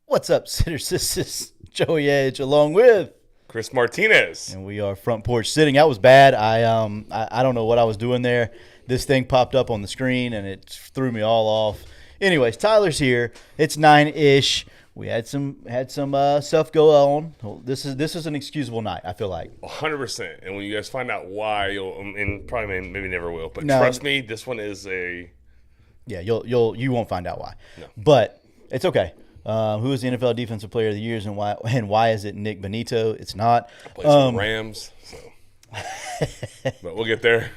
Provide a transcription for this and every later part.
What's up, sitters? This is Joey Edge along with, Chris Martinez. and we are front porch sitting. That was bad. I don't know what I was doing there. This thing popped up on the screen and it threw me all off. Anyways, Tyler's here. It's 9-ish. We had some stuff go on. This is an excusable night, I feel like. 100%. And when you guys find out why, you'll, and probably maybe never will, but No. trust me, this one is a. Yeah, you won't find out why. No. But it's okay. Who is the NFL Defensive Player of the Year and why is it Nick Benito? It's not. Plays for the Rams, so. But we'll get there.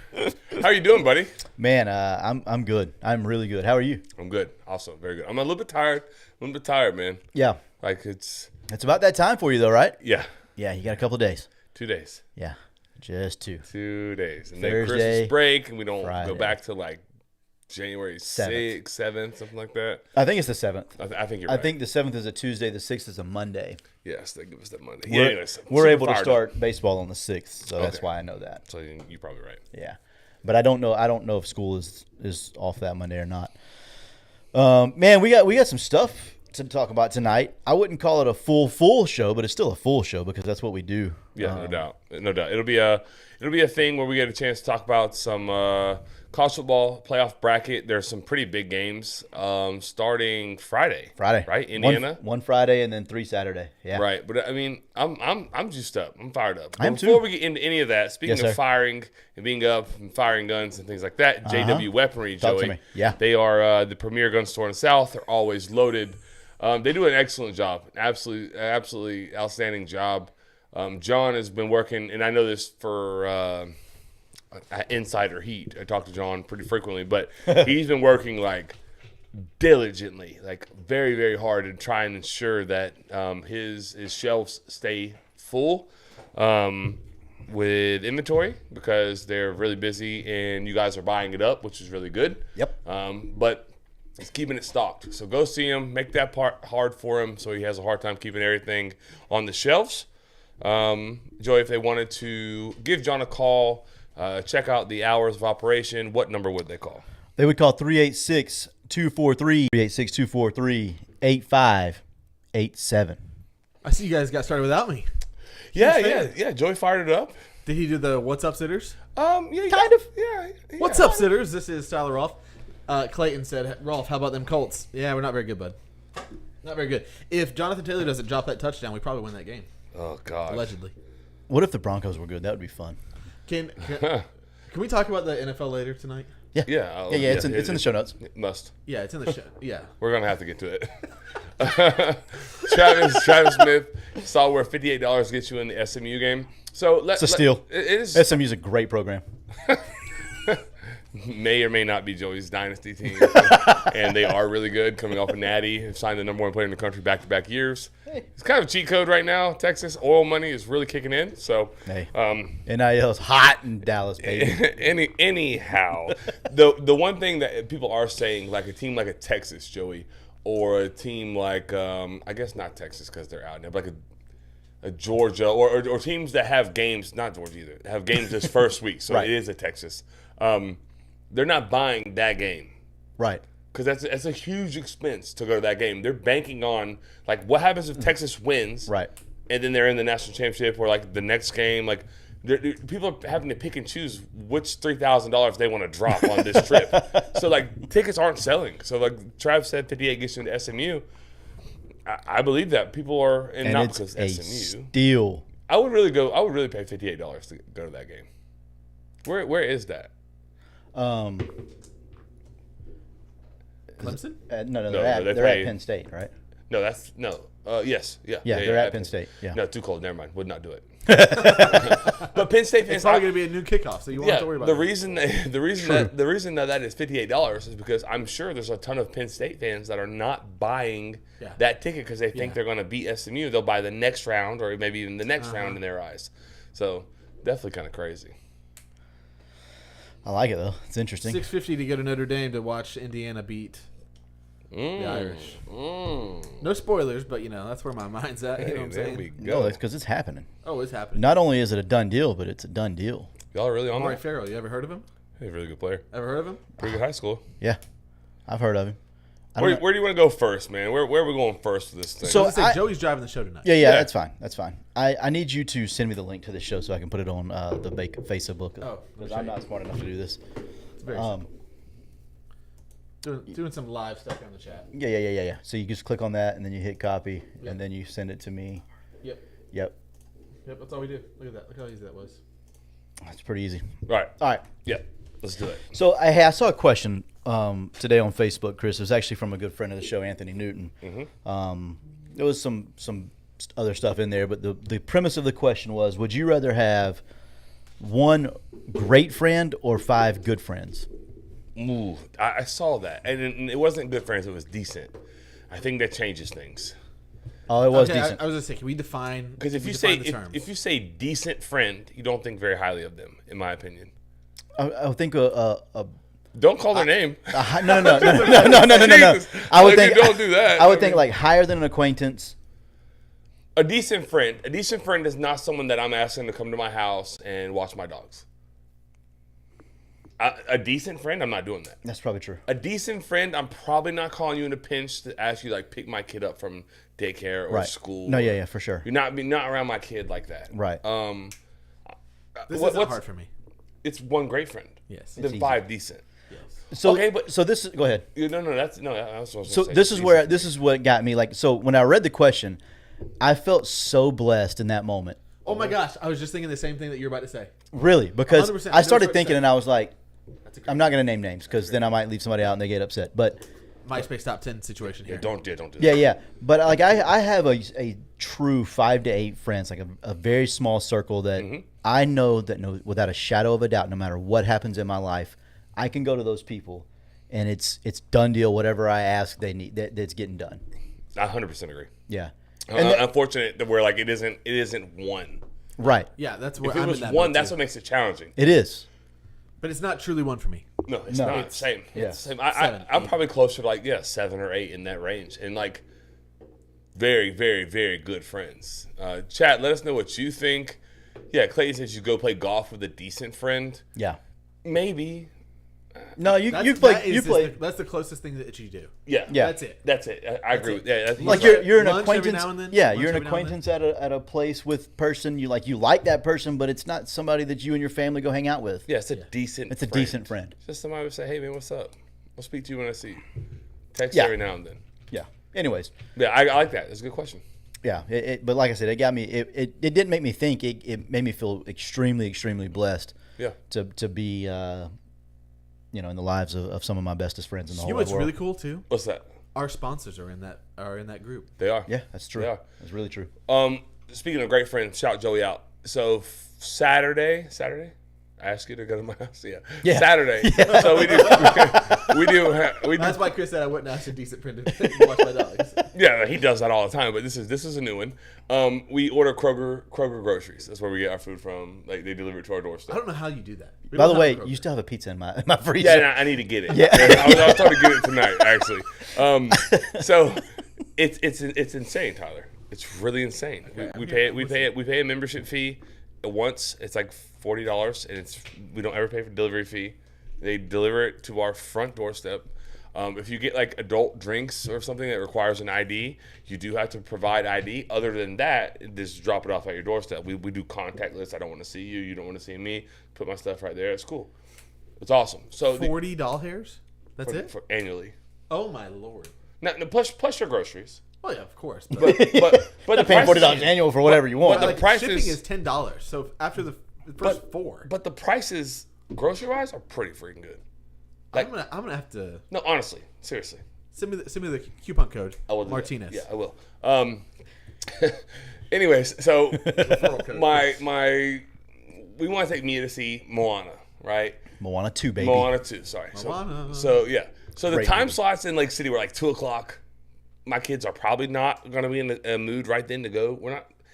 How are you doing, buddy? Man, I'm good. I'm really good. How are you? I'm good. Also, very good. I'm a little bit tired, man. Yeah. Like it's About that time for you, though, right? yeah, Yeah, you got a couple of days. 2 days. Yeah, just two. 2 days, and then Thursday, Christmas break, and we don't Friday. go back to like January 6th, 7th, something like that. I think it's the 7th. I think you're I right. think the 7th is a Tuesday, the 6th is a Monday. Yes, they give us that Monday. We're, anyways, we're super able to fired up. start baseball on the 6th, so that's Okay. why I know that. So you're probably right. Yeah, but I don't know if school is off that Monday or not. Man, we got some stuff to talk about tonight. I wouldn't call it a full show, but it's still a full show because that's what we do. Yeah, no doubt. It'll be a thing where we get a chance to talk about some college football playoff bracket. There's some pretty big games starting Friday. Right? Indiana. One Friday and then 3 Saturday. Yeah. Right, but I mean, I'm juiced up. I'm fired up. I am But before too. we get into any of that, speaking Yes, of sir. firing and being up and firing guns and things like that, JW Weaponry, Talk to Joey. me. Yeah. They are the premier gun store in the South. They're always loaded. They do an excellent job, absolutely outstanding job. John has been working, and I know this for insider heat. I talk to John pretty frequently, but he's been working like diligently, like very, very hard to try and ensure that his shelves stay full with inventory because they're really busy and you guys are buying it up, which is really good. Yep. But he's keeping it stocked. So go see him. Make that part hard for him so he has a hard time keeping everything on the shelves. Joey, if they wanted to give John a call, check out the hours of operation, what number would they call? They would call 386-243-8587. I see you guys got started without me. Yeah. Joey fired it up. Did he do the What's Up Sitters? Yeah, Kind of. Yeah. What's Up Sitters? This is Tyler Rolfe. Clayton said, Rolfe, how about them Colts? Yeah, we're not very good, bud. Not very good. If Jonathan Taylor doesn't drop that touchdown, we probably win that game. Oh God. Allegedly. What if the Broncos were good? That would be fun. Can we talk about the NFL later tonight? Yeah. Yeah, it's in the show notes. It must. Yeah, it's in the show. Yeah. We're gonna have to get to it. Travis Smith saw where $58 gets you in the SMU game. So It's a steal. It is SMU's a great program. may or may not be Joey's dynasty team, and they are really good. Coming off a natty, have signed the number one player in the country back-to-back years. It's kind of a cheat code right now. Texas oil money is really kicking in. So, Hey, NIL's hot in Dallas, baby. anyhow, the one thing that people are saying, like a team like a Texas, Joey, or a team like I guess not Texas because they're out now, but like a Georgia or teams that have games, not Georgia either, have games this first week. So Right. it is a Texas. They're not buying that game. Right. Because that's a huge expense to go to that game. They're banking on, like, what happens if Texas wins, Right. and then they're in the national championship or, like, the next game. Like, people are having to pick and choose which $3,000 they want to drop on this trip. So, like, tickets aren't selling. So, like, Trav said 58 gets you into SMU. I believe that. People are, and not it's because a SMU. steal. I would really pay $58 to go to that game. Where is that? Clemson? No, No, they're they they're at pay- Penn State, right? No, that's no. Yes, yeah, Yeah, they're at Penn State. Yeah. No, too cold. Never mind. Would not do it. But Penn State fans, It's probably going to be a new kickoff, so you won't have to worry about the it. reason the reason that is $58 is because I'm sure there's a ton of Penn State fans that are not buying that ticket because they think they're going to beat SMU. They'll buy the next round or maybe even the next round in their eyes. So definitely kind of crazy. I like it though. It's interesting. $6.50 to go to Notre Dame to watch Indiana beat the Irish. No spoilers, but that's where my mind's at. You know what I'm There saying? we No, go. it's because it's happening. Oh, it's happening. Not only is it a done deal, but it's a done deal. Y'all are really on Amari that? Farrell, you ever heard of him? He's a really good player. Ever heard of him? Pretty good high school. Yeah, I've heard of him. I don't know. Where do you want to go first, man? Where are we going first with this thing? So- I was gonna say, I- Joey's driving the show tonight. Yeah, Yeah. that's fine. That's fine. I need you to send me the link to this show so I can put it on the Facebook. Oh, because I'm not smart enough to do this. It's very doing some live stuff on the chat. Yeah. So you just click on that and then you hit copy Yep. and then you send it to me. Yep. Yep, That's all we do. Look at that. Look how easy that was. that's pretty easy. All right. All right. Yeah. Let's do it. So I saw a question today on Facebook, Chris. It was actually from a good friend of the show, Anthony Newton. There was some other stuff in there, but the premise of the question was: would you rather have one great friend or 5 good friends? Ooh, I saw that, and it wasn't good friends. It was decent. I think that changes things. Oh, it was Okay, decent. I was gonna say, can we define? Because if can we you say define the terms? if you say decent friend, you don't think very highly of them, in my opinion. I would think a Don't call their name. no. Jesus. I would Like, think don't do that. I would think like higher than an acquaintance. A decent friend is not someone that I'm asking to come to my house and watch my dogs. A decent friend, I'm not doing that. That's probably true. A decent friend, I'm probably not calling you in a pinch to ask you like pick my kid up from daycare or Right. school. No, yeah, for sure. You're not around my kid like that. Right. this what- isn't what's- hard for me. It's one great friend. Yes. Then 5 decent. So Okay, but- so this is go ahead. No, that's what I was gonna So say. this is Decent. this is what got me like. So when I read the question, I felt so blessed in that moment. Oh my gosh, I was just thinking the same thing that you're about to say. Really, because 100%. I I know started what you're thinking saying. and I was like, That's a great I'm not going to name names because then I might leave somebody out and they get upset. But MySpace top 10 situation here. Don't do that. yeah. But like I have a true 5 to 8 friends, like a very small circle that I know that without a shadow of a doubt, no matter what happens in my life, I can go to those people, and it's done deal. Whatever I ask, they need that's getting done. I 100% agree. Yeah, Unfortunate that we're like it isn't one. right. Yeah, that's where If it I'm was in that one, boat, that's too. what makes it challenging. It is. But it's not truly one for me. No, it's No. not. It's- Same. yeah. It's the same. 7, I'm 8. probably closer to like 7 or 8 in that range, and like very, very, very good friends. Chat, let us know what you think. Yeah, Clayton says you go play golf with a decent friend. Yeah. Maybe. No, you That play. is You just play. that's the closest thing that you do. Yeah. Yeah. That's it. That's it. I agree with that. Like Lunch you're an every acquaintance. now and then? Yeah, Lunch you're an every now and then? acquaintance at a place with person you like that person, but it's not somebody that you and your family go hang out with. Yeah, it's a decent. It's a decent friend. Just somebody would say, "Hey, man, what's up? I'll speak to you when I see you." Text Yeah. every now and then. Yeah. Anyways, Yeah, I like that. That's a good question. yeah. But like I said, it got me. It didn't make me think. It made me feel extremely, extremely blessed. Yeah. To be, in the lives of some of my bestest friends in the You know whole what's world. really cool too? What's that? Our sponsors are in that group. They are. Yeah, that's true. Yeah. That's really true. Speaking of great friends, shout Joey out. So Saturday, I asked you to go to my house. Yeah. Saturday. So we do. That's why Chris said I wouldn't ask a decent friend to watch my dogs. Yeah, he does that all the time. But this is a new one. We order Kroger groceries. That's where we get our food from. Like they deliver it to our I doorstep. don't know how you do that. We By don't the way, have a Kroger. you still have a pizza in my freezer. Yeah, and I need to get it. Yeah. I was trying to get it tonight, actually. So it's insane, Tyler. It's really insane. We pay a membership fee once. It's like $40, and we don't ever pay for delivery fee. They deliver it to our front doorstep. If you get like adult drinks or something that requires an ID, you do have to provide ID. Other than that, just drop it off at your doorstep. We do contactless. I don't want to see you. You don't want to see me. Put my stuff right there. It's cool. It's awesome. So 40 doll hairs. That's it. for annually. Oh my lord. Now, plus your groceries. Oh yeah, of course. But the Paying price $40 is- annual for whatever you want. the like, price shipping is- is $10. So after the first 4, But the prices, grocery wise, are pretty freaking good. I'm gonna have to. No, honestly, seriously, Send me the coupon code. I will do that. Martinez. Yeah, I will. Anyways, so we want to take Mia to see Moana, right? Moana 2, baby. Moana 2, sorry. Moana. So the Great time movie. slots in Lake City were like 2 o'clock. My kids are probably not going to be in a mood right then to go.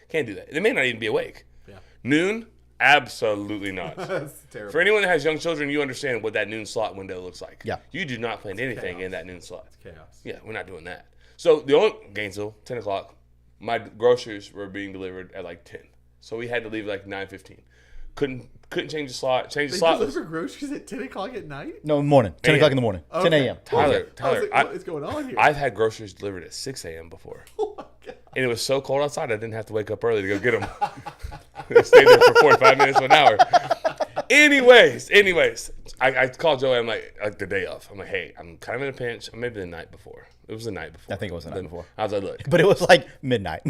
Can't do that. They may not even be awake. Yeah. Noon? Absolutely not. That's terrible. For anyone that has young children, you understand what that noon slot window looks like. Yeah. You do not plan anything chaos. in that noon slot. Chaos. Yeah, we're not doing that. So the only Gainesville, 10 o'clock. My groceries were being delivered at like 10. So we had to leave like 9:15. Couldn't change the slot. Change the They slot. deliver groceries at 10 o'clock at night? No, morning. 10 o'clock in the morning. 10 Okay. a.m. Tyler, I was like, I- what is going on here? I've had groceries delivered at 6 a.m. before. Oh my God. And it was so cold outside, I didn't have to wake up early to go get them. They stayed there for 45 minutes to an hour. Anyways, I called Joey. I'm like the day off. I'm like, hey, I'm kind of in a pinch. Maybe the night before. It was the night before. I think it was the night before. I was like, look. But it was like midnight.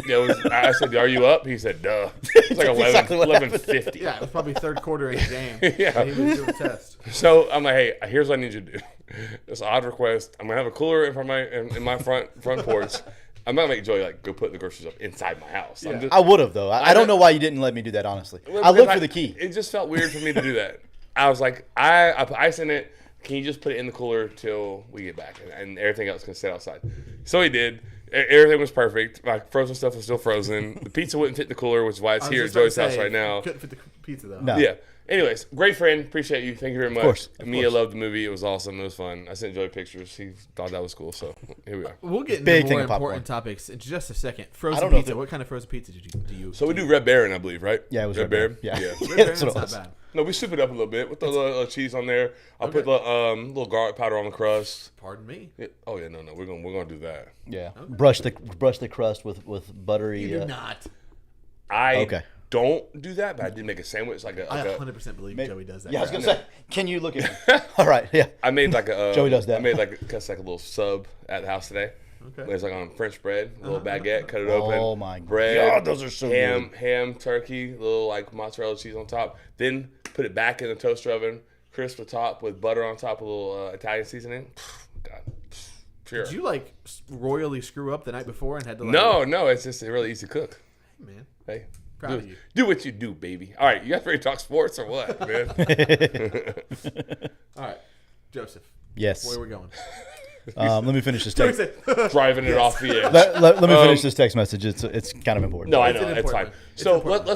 I said, are you up? He said, duh. It's like 11, exactly what happened. 11:50. Yeah, it was probably third quarter in the game. Yeah. He was doing a test. So I'm like, hey, here's what I need you to do. It's an odd request. I'm gonna have a cooler in front of in my front porch. I'm not gonna make Joey like go put the groceries up inside my house. I'm just, I would have, though. I don't know why you didn't let me do that, honestly. I looked for the key. It just felt weird for me to do that. I was like, I put ice in it. Can you just put it in the cooler till we get back, and everything else can sit outside? So he did. Everything was perfect. My frozen stuff was still frozen. The pizza wouldn't fit the cooler, which is why it's I was here at just about to Joey's house say, right now. Couldn't fit the pizza though. No. Yeah. Anyways, great friend. Appreciate you. Thank you very much. course, of Mia course. loved the movie. It was awesome. It was fun. I sent Joey pictures. He thought that was cool. So here we are. We'll get into Big more thing of important popcorn. topics in just a second. Frozen don't know if pizza. it- What kind of frozen pizza do you? So we do Red Baron, I believe, right? Yeah, it was Red Baron. Yeah. Yeah. Red That's Baron's what it not was. bad. No, we soup it up a little bit with the little cheese on there. I'll put the little garlic powder on the crust. Pardon me. Yeah. Oh yeah, no, we're gonna do that. Yeah. Brush the crust with buttery. You do not. I Okay. don't do that, but I did make a sandwich I 100% believe Joey does that. Yeah, I was gonna say. Can you look at me? All right. Yeah. I made like a Joey does that. I made like a little sub at the house today. Okay. It's like on French bread, a little baguette, cut it open. Oh my bread, God, those are so ham, turkey, little like mozzarella cheese on top. Then put it back in the toaster oven, crisp the top with butter on top, a little Italian seasoning. God, pure. Did you like royally screw up the night before and had to like? No, it's just really easy to cook. Hey, man. Hey, Proud of you. do what you do, baby. All right, you guys ready to talk sports or what, man? All right, Joseph. Yes. Where are we going? Let me finish this Joey text. said, Driving it off the edge. Let me finish this text message. It's kind of important. No, I It's know an it's fine. important one. It's So important.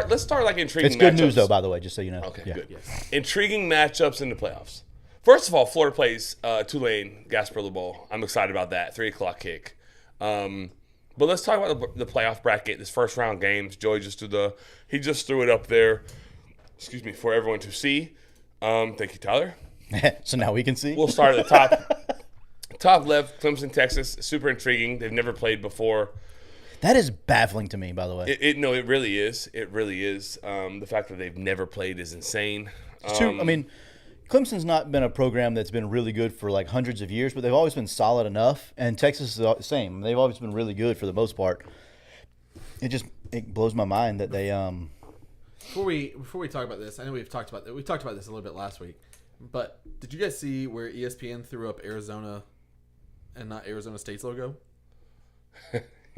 let's start like intriguing. It's good news matchups. though, by the way, just so you know. Okay, Yeah. good. Yes. Intriguing matchups in the playoffs. First of all, Florida plays Tulane Gasparilla Bowl. I'm excited about that. 3:00 kick. But let's talk about the playoff bracket. This first round games. Joey just threw it up there. Excuse me, for everyone to see. Thank you, Tyler. So now we can see. We'll start at the top. Top left, Clemson, Texas. Super intriguing. They've never played before. That is baffling to me, by the way. It really is. It really is. The fact that they've never played is insane. I mean, Clemson's not been a program that's been really good for like hundreds of years, but they've always been solid enough. And Texas is the same. They've always been really good for the most part. It blows my mind that they Before we talk about this, I know we talked about this a little bit last week, but did you guys see where ESPN threw up Arizona and not Arizona State's logo?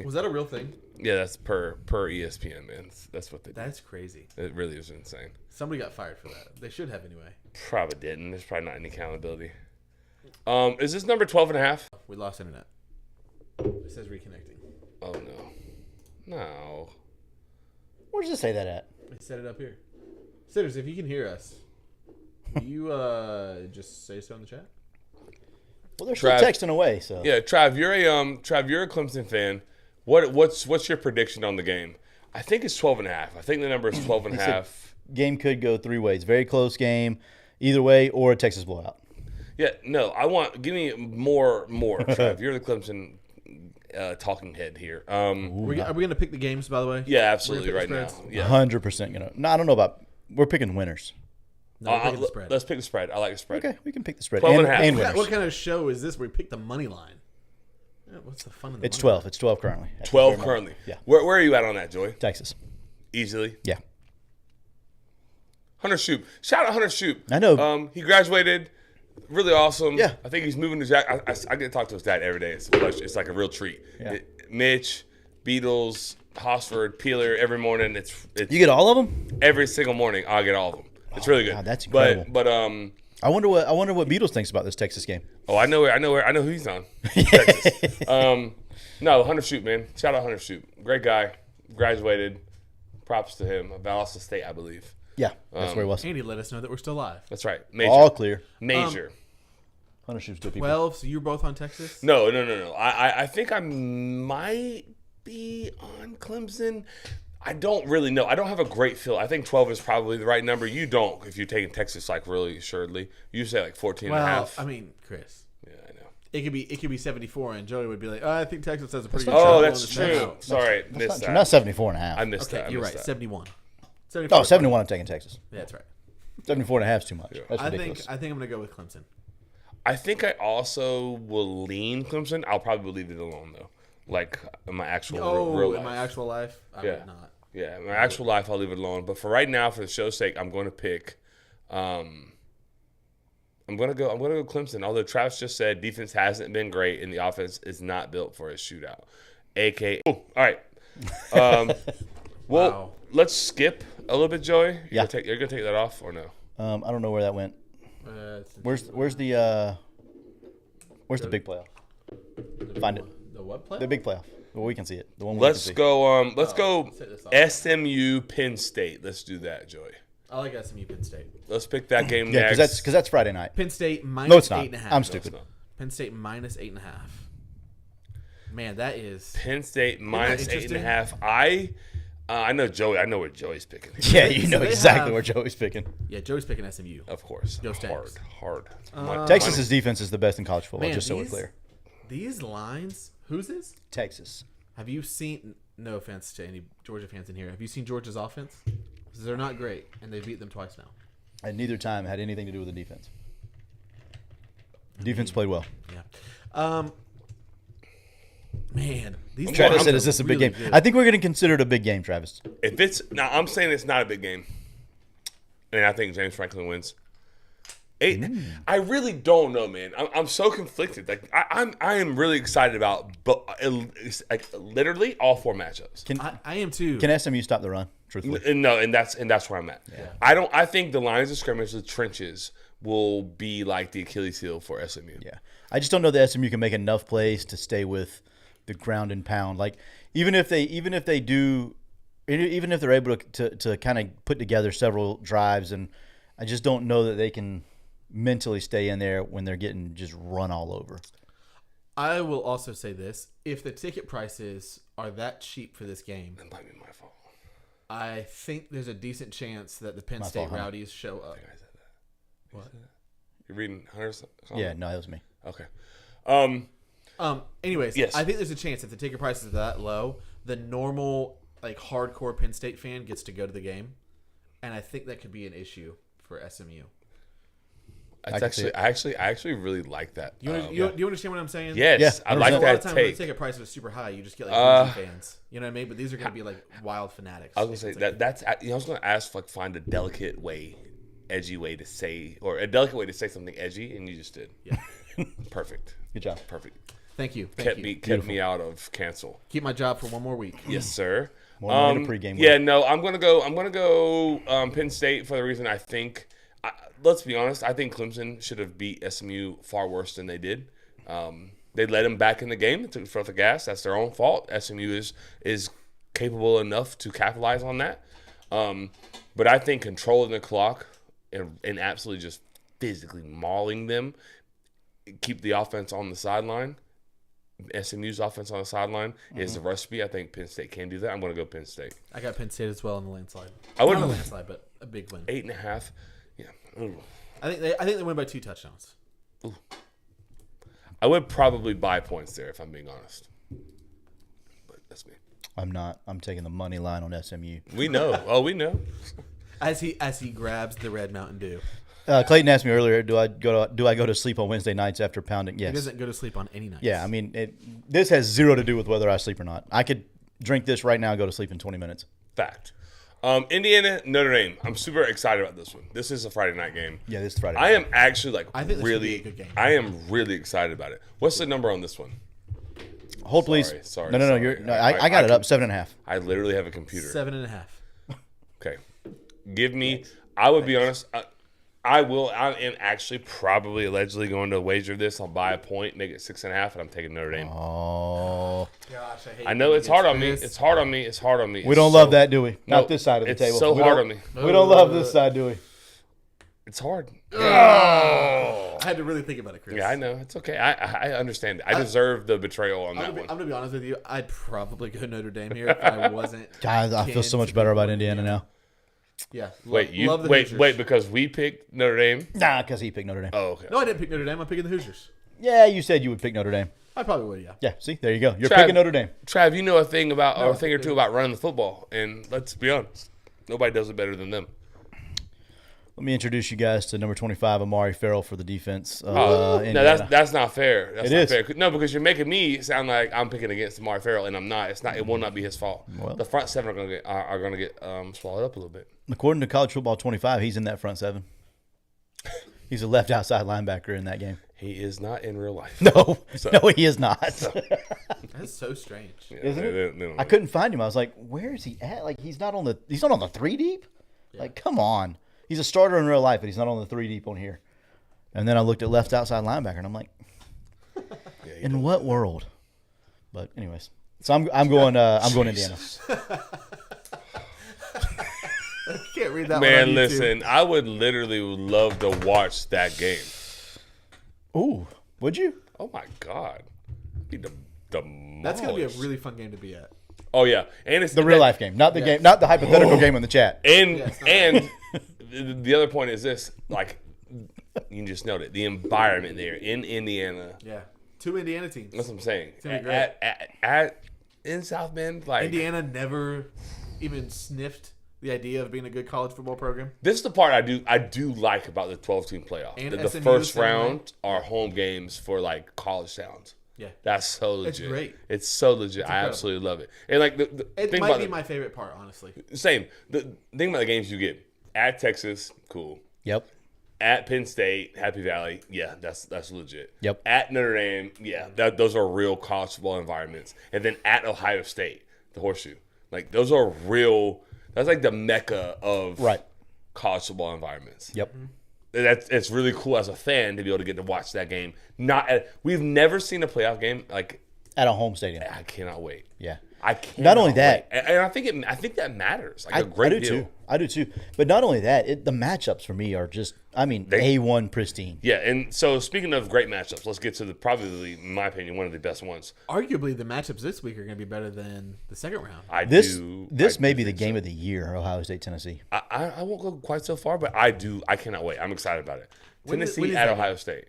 Was that a real thing? Yeah, that's per ESPN, man. That's what they do. That's crazy. It really is insane. Somebody got fired for that. They should have anyway. Probably didn't. There's probably not any accountability. Is this number 12.5? We lost internet. It says reconnecting. Oh, no. No. where does it say that at? I set it up here. Sitters, if you can hear us, will you just say so in the chat? Well, they're still Trav- texting away, so Yeah, Trav, you're a Clemson fan. What's your prediction on the game? I think it's 12.5. I think the number is 12.5. game could go three ways. Very close game, either way, or a Texas blowout. Yeah, no, give me more, Trav. You're the Clemson talking head here. Are we going to pick the games, by the way? Yeah, absolutely, We're right gonna now. pick the Yeah. 100% gonna. No, I don't know about. We're picking winners. No, we're picking the spread. Let's pick the spread. I like the spread. Okay, we can pick the spread 12 and, and a half. and What winners. kind of show is this where we pick the money line? Yeah, what's the fun in the It's money 12. line? It's 12 currently. 12 currently. Yeah. Where are you at on that, Joey? Texas. Easily. Yeah. Hunter Shoup. Shout out Hunter Shoup. I know. He graduated Really awesome. Yeah. I think he's moving to Jack. I get to talk to his dad every day. It's like a real treat. Yeah. Mitch, Beatles, Hosford, Peeler every morning. It's You get all of them? every single morning. I get all of them. It's really good. God, that's incredible. But I wonder what Beatles thinks about this Texas game. I know who he's on. Texas. No, Hunter Shoot, man. Shout out Hunter Shoot. Great guy. Graduated. Props to him. Valdosta State, I believe. Yeah, that's where he was. Andy let us know that we're still live. That's right. Major. All clear. Major. Hunter shoots good people. 12, so you're both on Texas? No. I think I might be on Clemson. I don't really know. I don't have a great feel. I think 12 is probably the right number. You don't if you're taking Texas like really assuredly. You say like 14 and a Well, half. I mean, Chris, Yeah, I know. it could be 74, and Joey would be like, I think Texas has a pretty good not shot Oh, of that's blowing this thing true. out. Sorry, That's missed not, that. not 74 and a half. I missed Okay, that. you're I missed right. that. 71. Oh, 71 I'm taking Texas. Yeah, that's right. 74 and a half is too much. That's I ridiculous. think I'm gonna go with Clemson. I think I also will lean Clemson. I'll probably leave it alone though. Like in my actual real life. In my actual life, I Yeah. would not. Yeah, in my actual life, I'll leave it alone. But for right now, for the show's sake, I'm going to pick. I'm gonna go Clemson. Although Travis just said defense hasn't been great and the offense is not built for a shootout. AKA. Oh, all right. Well, Wow. let's skip a little bit, Joey. Yeah. You're gonna take that off or no? I don't know where that went. Where's the big playoff? Find it. The what play? The big playoff. Well, we can see it. The one we can Let's see. go. Let's go. set this off. SMU Penn State. Let's do that, Joey. I like SMU Penn State. Let's pick that game Yeah, next. because that's Friday night. Penn State minus No, it's not. 8.5. I'm No, stupid. it's not. Penn State minus 8.5. Man, that is. Penn State minus interesting? 8.5. I know Joey. I know where Joey's picking. Yeah, you know they exactly have- where Joey's picking. Yeah, Joey's picking SMU. Of course. Go Stags. Hard. Texas's defense is the best in college football, Man, just so we're these- clear. These lines. Who's this? Texas. Have you seen? No offense to any Georgia fans in here. Have you seen Georgia's offense? 'Cause they're not great, and they've beat them twice now. And neither time had anything to do with the defense. Defense played well. Yeah. Man, these Travis lines said, are "Is this a big really game?" good. I think we're going to consider it a big game, Travis. If it's now, I'm saying it's not a big game, and I think James Franklin wins. I really don't know, man. I'm so conflicted. Like I am really excited about, but like literally all four matchups. I am too. Can SMU stop the run? Truthfully, No, and that's where I'm at. I think the lines of scrimmage, the trenches, will be like the Achilles heel for SMU. yeah. I just don't know that SMU can make enough plays to stay with the ground and pound. Like even if they're able to kind of put together several drives, and I just don't know that they can mentally stay in there when they're getting just run all over. I will also say this: if the ticket prices are that cheap for this game, That might be my fault. I think there's a decent chance that the Penn My State fault, huh? Rowdies show up. I said that. What? You're reading Hunter's comment? Yeah, no, that was me. Okay. Anyways, Yes. I think there's a chance if the ticket prices are that low, the normal like hardcore Penn State fan gets to go to the game, and I think that could be an issue for SMU. It's can see I actually really like that. You, do you understand what I'm saying? Yes, Yeah, I like 100%. A lot that of times when the take. ticket prices are super high, you just get like Bougie fans. You know what I mean? But these are going to be like wild fanatics. I was gonna say that's. I was gonna ask like find a delicate way, edgy way to say, or a delicate way to say something edgy, and you just did. Yeah. Perfect. Good job. Perfect. Thank you. Kept me out of cancel. Keep my job for one more week. Yes, sir. More than a pregame Yeah, with. no, I'm gonna go Penn State for the reason I think. Let's be honest. I think Clemson should have beat SMU far worse than they did. They let them back in the game. They took the foot off the gas. That's their own fault. SMU is capable enough to capitalize on that. But I think controlling the clock and absolutely just physically mauling them, keep the offense on the sideline. SMU's offense on the sideline is the recipe. I think Penn State can do that. I'm going to go Penn State. I got Penn State as well in the landslide. I would Not a landslide, but a big win. 8.5. Yeah. Ooh. I think they win by 2 touchdowns. I would probably buy points there if I'm being honest. But that's me. I'm not. I'm taking the money line on SMU. We know. Oh, we know. As he grabs the red Mountain Dew. Clayton asked me earlier, do I go to sleep on Wednesday nights after pounding? He Yes. doesn't go to sleep on any nights. Yeah, I mean, this has zero to do with whether I sleep or not. I could drink this right now and go to sleep in 20 minutes. Fact. Indiana, Notre Dame. I'm super excited about this one. This is a Friday night game. Yeah, this is Friday. I am actually like I think this should be really. a good game. I am really excited about it. What's the number on this one? Hold, please. Sorry, No. sorry. You're, no I got it up 7.5. I literally have a computer. 7.5. Okay, give me. I would be honest. I am actually probably allegedly going to wager this. I'll buy a point, make it 6.5, and I'm taking Notre Dame. Oh, Gosh, I hate I know it's hard on me. It's hard on me. It's hard on me. we don't love that, do we? Not No, this side of the it's table. so we hard don't- on me. We don't love this side, do we? It's hard. I had to really think about it, Chris. Yeah, I know. It's okay. I understand. I deserve the betrayal on that I'm one. gonna be honest with you. I'd probably go Notre Dame here if I wasn't. Guys, I feel so much better about Indiana now. Yeah. Wait, you love the wait, Hoosiers. wait, because we picked Notre Dame. Nah, because he picked Notre Dame. Oh, okay. No, I didn't pick Notre Dame. I'm picking the Hoosiers. Yeah, you said you would pick Notre Dame. I probably would. Yeah. Yeah, see, there you go. You're Trav- picking Notre Dame. Trav, you know a thing about or a thing or two about running the football, and let's be honest, nobody does it better than them. Let me introduce you guys to number 25, Amari Farrell for the defense. No, Indiana. that's not fair. That's It not is. fair. No, because you're making me sound like I'm picking against Amari Farrell, and I'm not. It's not. It will not be his fault. Well. The front seven are gonna get swallowed up a little bit. According to College Football 25, he's in that front seven. He's a left outside linebacker in that game. He is not in real life. No, no, he is not. That's so strange. Yeah, Isn't it? they don't I know. couldn't find him. I was like, where is he at? Like, he's not on the three deep. Like, come on. He's a starter in real life, but he's not on the three deep on here. And then I looked at left outside linebacker, and I'm like, in what world? But anyways, so I'm going Indiana. I can't read that one. Man, on YouTube. listen, I would literally love to watch that game. Ooh, would you? Oh my god, be the That's gonna be a really fun game to be at. Oh yeah, and it's The real life game, not the game, not the hypothetical game in the chat. And Yeah, it's not and the other point is this: like you just noted, the environment there in Indiana. Yeah. 2 Indiana teams. That's what I'm saying. gonna be great. In South Bend, like Indiana never even sniffed the idea of being a good college football program. this is the part I do like about the 12-team playoff. And The SMU first the same round are home games for like college towns. Yeah. That's so legit. great. It's so legit. I incredible. absolutely love it. And like the It thing might about be the, my favorite part, honestly. same. The thing about the games you get at Texas, cool. Yep. At Penn State, Happy Valley, yeah, that's legit. Yep. At Notre Dame, yeah, those are real college football environments. And then at Ohio State, the Horseshoe, like those are real. That's like the mecca of Right. college football environments. Yep. It's really cool as a fan to be able to get to watch that game. We've never seen a playoff game like. At a home stadium. I cannot wait. Yeah. I can't. Not only that- and I think that matters. Like I a great do deal. too. I do too. But not only that, the matchups for me are just, A1 pristine. Yeah, and so speaking of great matchups, let's get to probably, in my opinion, one of the best ones. Arguably, the matchups this week are going to be better than the second round. This I may do be the think game of the year, Ohio State, Tennessee. I won't go quite so far, but I cannot wait. I'm excited about it. When is Tennessee that at game? Ohio State.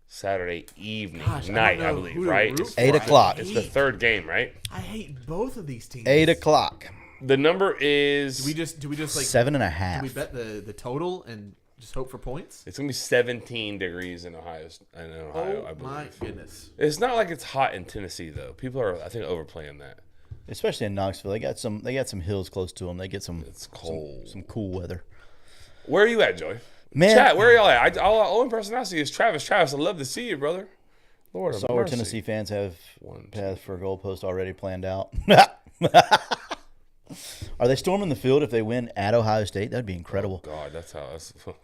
Saturday evening, Gosh, I night, don't I know believe, who to right? root It's for. 8 o'clock. It's the third game, right? I hate both of these teams. 8 o'clock. The number is Do we just like 7.5. do we bet the total and just hope for points? it's gonna be 17 degrees in Ohio. Oh I my believe. goodness! It's not like it's hot in Tennessee though. People are, I think, overplaying that. Especially in Knoxville. They got some hills close to them. They get some It's cold. some cool weather. Where are you at, Joey? Man, Chat, where are y'all at? Only person I see is Travis. Travis, I'd love to see you, brother. Lord of saw where mercy. Tennessee fans have One, two. paths for a goalpost already planned out. Are they storming the field if they win at Ohio State? That'd be incredible. God, that's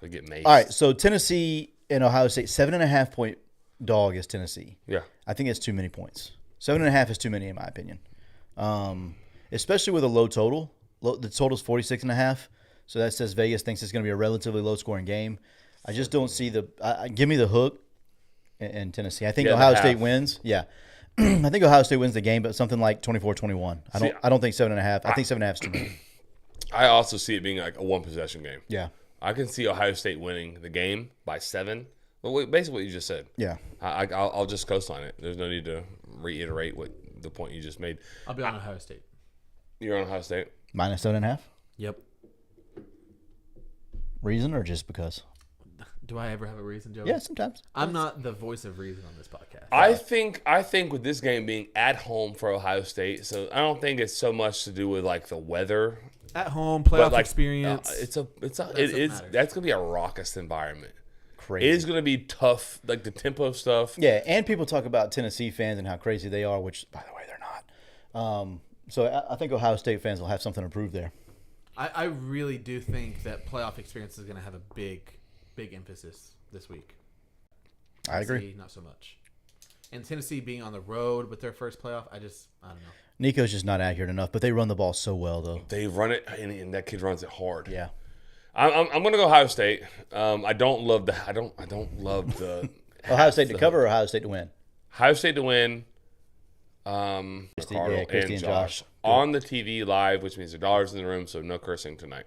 they get maced. All right, so Tennessee and Ohio State, 7.5 point dog is Tennessee. Yeah. I think it's too many points. 7.5 is too many in my opinion. Especially with a low total. The total's 46.5. So that says Vegas thinks it's going to be a relatively low scoring game. I just don't see give me the hook in Tennessee. I think Yeah, the Ohio half. State wins. Yeah. I think Ohio State wins the game, but something like 24-21. I don't think 7.5. I think 7.5 is too many. I also see it being like a one possession game. Yeah. I can see Ohio State winning the game by 7. Well, basically what you just said. Yeah. I'll just coastline it. There's no need to reiterate what the point you just made. I'll be on Ohio State. You're on Ohio State. Minus 7.5. Yep. Reason or just because? Do I ever have a reason, Joey? Yeah, sometimes. I'm not the voice of reason on this podcast. I think with this game being at home for Ohio State, so I don't think it's so much to do with like the weather At home, playoff But experience. that's gonna be a raucous environment. Crazy. It is gonna be tough, like the tempo stuff. Yeah, and people talk about Tennessee fans and how crazy they are, which, by the way, they're not. So I think Ohio State fans will have something to prove there. I really do think that playoff experience is going to have a big emphasis this week. I agree. Tennessee, not so much. And Tennessee being on the road with their first playoff, I don't know. Nico's just not accurate enough, but they run the ball so well, though. They run it, and that kid runs it hard. Yeah. I'm gonna go Ohio State. I don't love the Ohio State to cover or Ohio State to win? Ohio State to win. Christy Ricardo and Josh. on the TV live, which means there are dollars in the room, so no cursing tonight.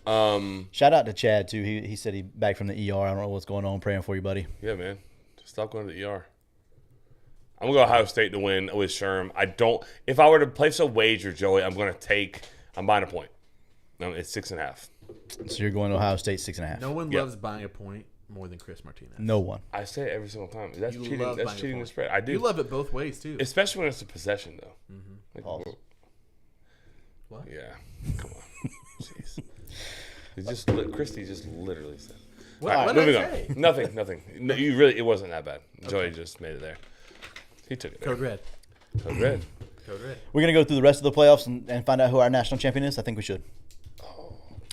Shout out to Chad, too. He said he back from the ER. I don't know what's going on. Praying for you, buddy. Yeah, man. Stop going to the ER. I'm going to go Ohio State to win with Sherm. If I were to place a wager, Joey, I'm buying a point. No, it's 6.5. So you're going to Ohio State 6.5. No one Yep. loves buying a point more than Chris Martinez. No one. I say it every single time. That's You cheating. love That's buying a cheating the point. spread. I do. You love it both ways, too. Especially when it's a possession, though. Like, Pause. What? yeah. Come on. Jeez. Christy just literally said. What, All right, what did moving I say? on. Nothing. No, it wasn't that bad. Joey just made it there. He took it there. Code red. Code red. Code red. We're going to go through the rest of the playoffs and find out who our national champion is. I think we should.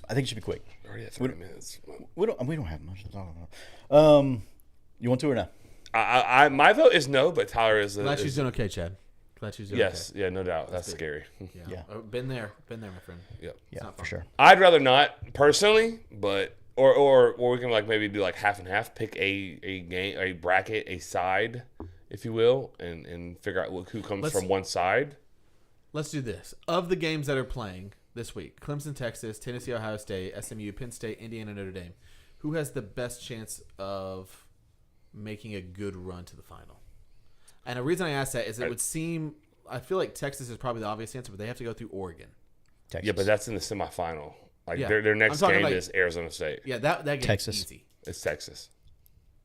I think it should be quick. Already at 30 minutes. We don't have much to talk about. You want to or not? My vote is no, but Tyler is. Glad she's doing okay, Chad. Glad she's doing Yes, yeah, no doubt. That's good. scary. okay. Yeah. Oh, been there, my friend. Yep. Yeah, not for fun. sure. I'd rather not personally, but or we can like maybe do like half and half. Pick a game, a bracket, a side, if you will, and figure out who comes from one side. Let's do this. Of the games that are playing this week, Clemson, Texas, Tennessee, Ohio State, SMU, Penn State, Indiana, Notre Dame, who has the best chance of making a good run to the final? And the reason I ask that is it would seem, I feel like Texas is probably the obvious answer, but they have to go through Oregon. Texas. Yeah, but that's in the semifinal. Like Yeah. their next I'm talking game like- is Arizona State. Yeah, that game's Texas. easy. It's Texas.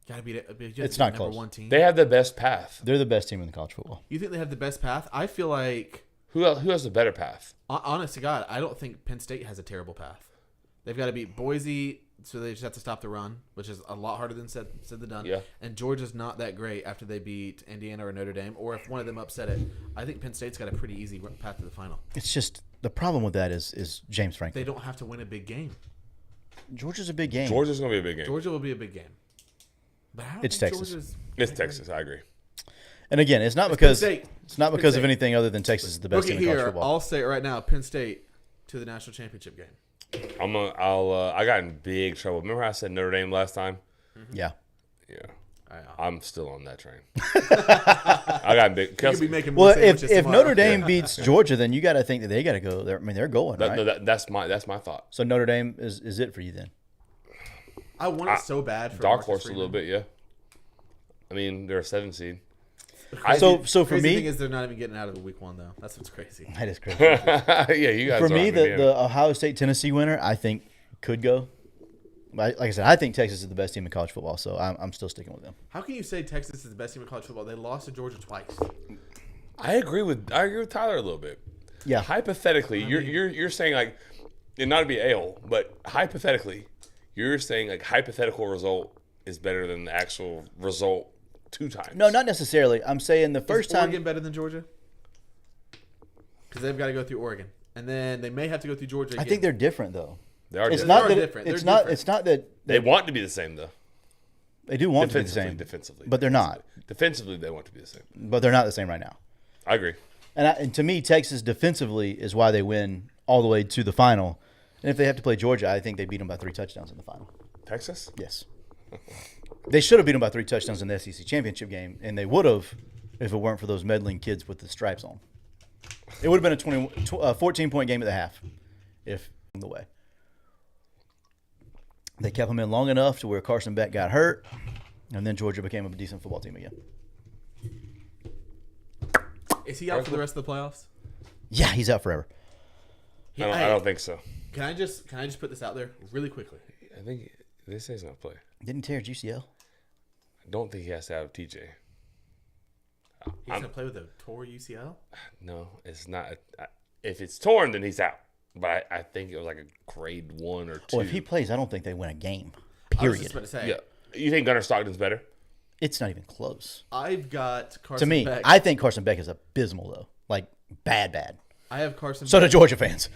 Gotta beat it. It's not number close. one team. They have the best path. They're the best team in college football. You think they have the best path? I feel like, Who has the better path? honest to God, I don't think Penn State has a terrible path. They've got to beat Boise, so they just have to stop the run, which is a lot harder than said than done. Yeah. And Georgia's not that great after they beat Indiana or Notre Dame, or if one of them upset it. I think Penn State's got a pretty easy path to the final. It's just the problem with that is James Franklin. They don't have to win a big game. Georgia's a big game. Georgia's gonna be a big game. Georgia will be a big game. But I don't It's think Texas. Georgia's It's that Texas. I agree. And again, it's not Penn because State. it's not Penn because of State. anything other than Texas is the best Look at team in college here. football. I'll say it right now. Penn State to the national championship game. I got in big trouble. Remember how I said Notre Dame last time? Yeah. Yeah. I know. I'm still on that train. I got in big. You could be making more Well, sandwiches if tomorrow. Notre Dame beats Georgia, then you got to think that they got to go. I mean, they're going, right? That's my thought. So Notre Dame is it for you then? I want it so bad for Dark Marcus horse a Freeman. little bit, yeah. I mean, they're a 7 seed. So for Crazy thing me, is they're not even getting out of the week one though. That's what's crazy. that is crazy. Yeah, you guys. For are me, on Indiana. the Ohio State Tennessee winner, I think could go. Like I said, I think Texas is the best team in college football, so I'm still sticking with them. How can you say Texas is the best team in college football? They lost to Georgia twice. I agree with Tyler a little bit. Yeah. Hypothetically, you're saying like, and not to be a-hole, but hypothetically, you're saying like hypothetical result is better than the actual result 2 times. No, not necessarily. I'm saying the first Is time. Oregon better than Georgia? Because they've got to go through Oregon, and then they may have to go through Georgia. I Again. think they're different though. They are. It's different. not are that different. it's They're not. different. It's not that They want to be the same though. they do want to be the same, Defensively, but they're not. Defensively, they want to be the same. But they're not the same right now. I agree. And to me, Texas defensively is why they win all the way to the final. And if they have to play Georgia, I think they beat them by 3 touchdowns in the final. Texas. Yes. They should have beat them by 3 touchdowns in the SEC championship game, and they would have if it weren't for those meddling kids with the stripes on. It would have been a 14-point game at the half if the way. They kept them in long enough to where Carson Beck got hurt, and then Georgia became a decent football team again. Is he out for the rest of the playoffs? Yeah, he's out forever. I don't think so. Can I just put this out there really quickly? I think they say he's gonna play. Didn't he tear his UCL? I don't think he has to have TJ. He's gonna play with a torn UCL. No, it's not. If it's torn, then he's out. But I think it was like a grade 1 or 2. Well, if he plays, I don't think they win a game. I was just Period. about to say. Yeah. You think Gunnar Stockton's better? It's not even close. I've got Carson To me, Beck. I think Carson Beck is abysmal though. Like bad. I have Carson. So do Beck. Georgia fans.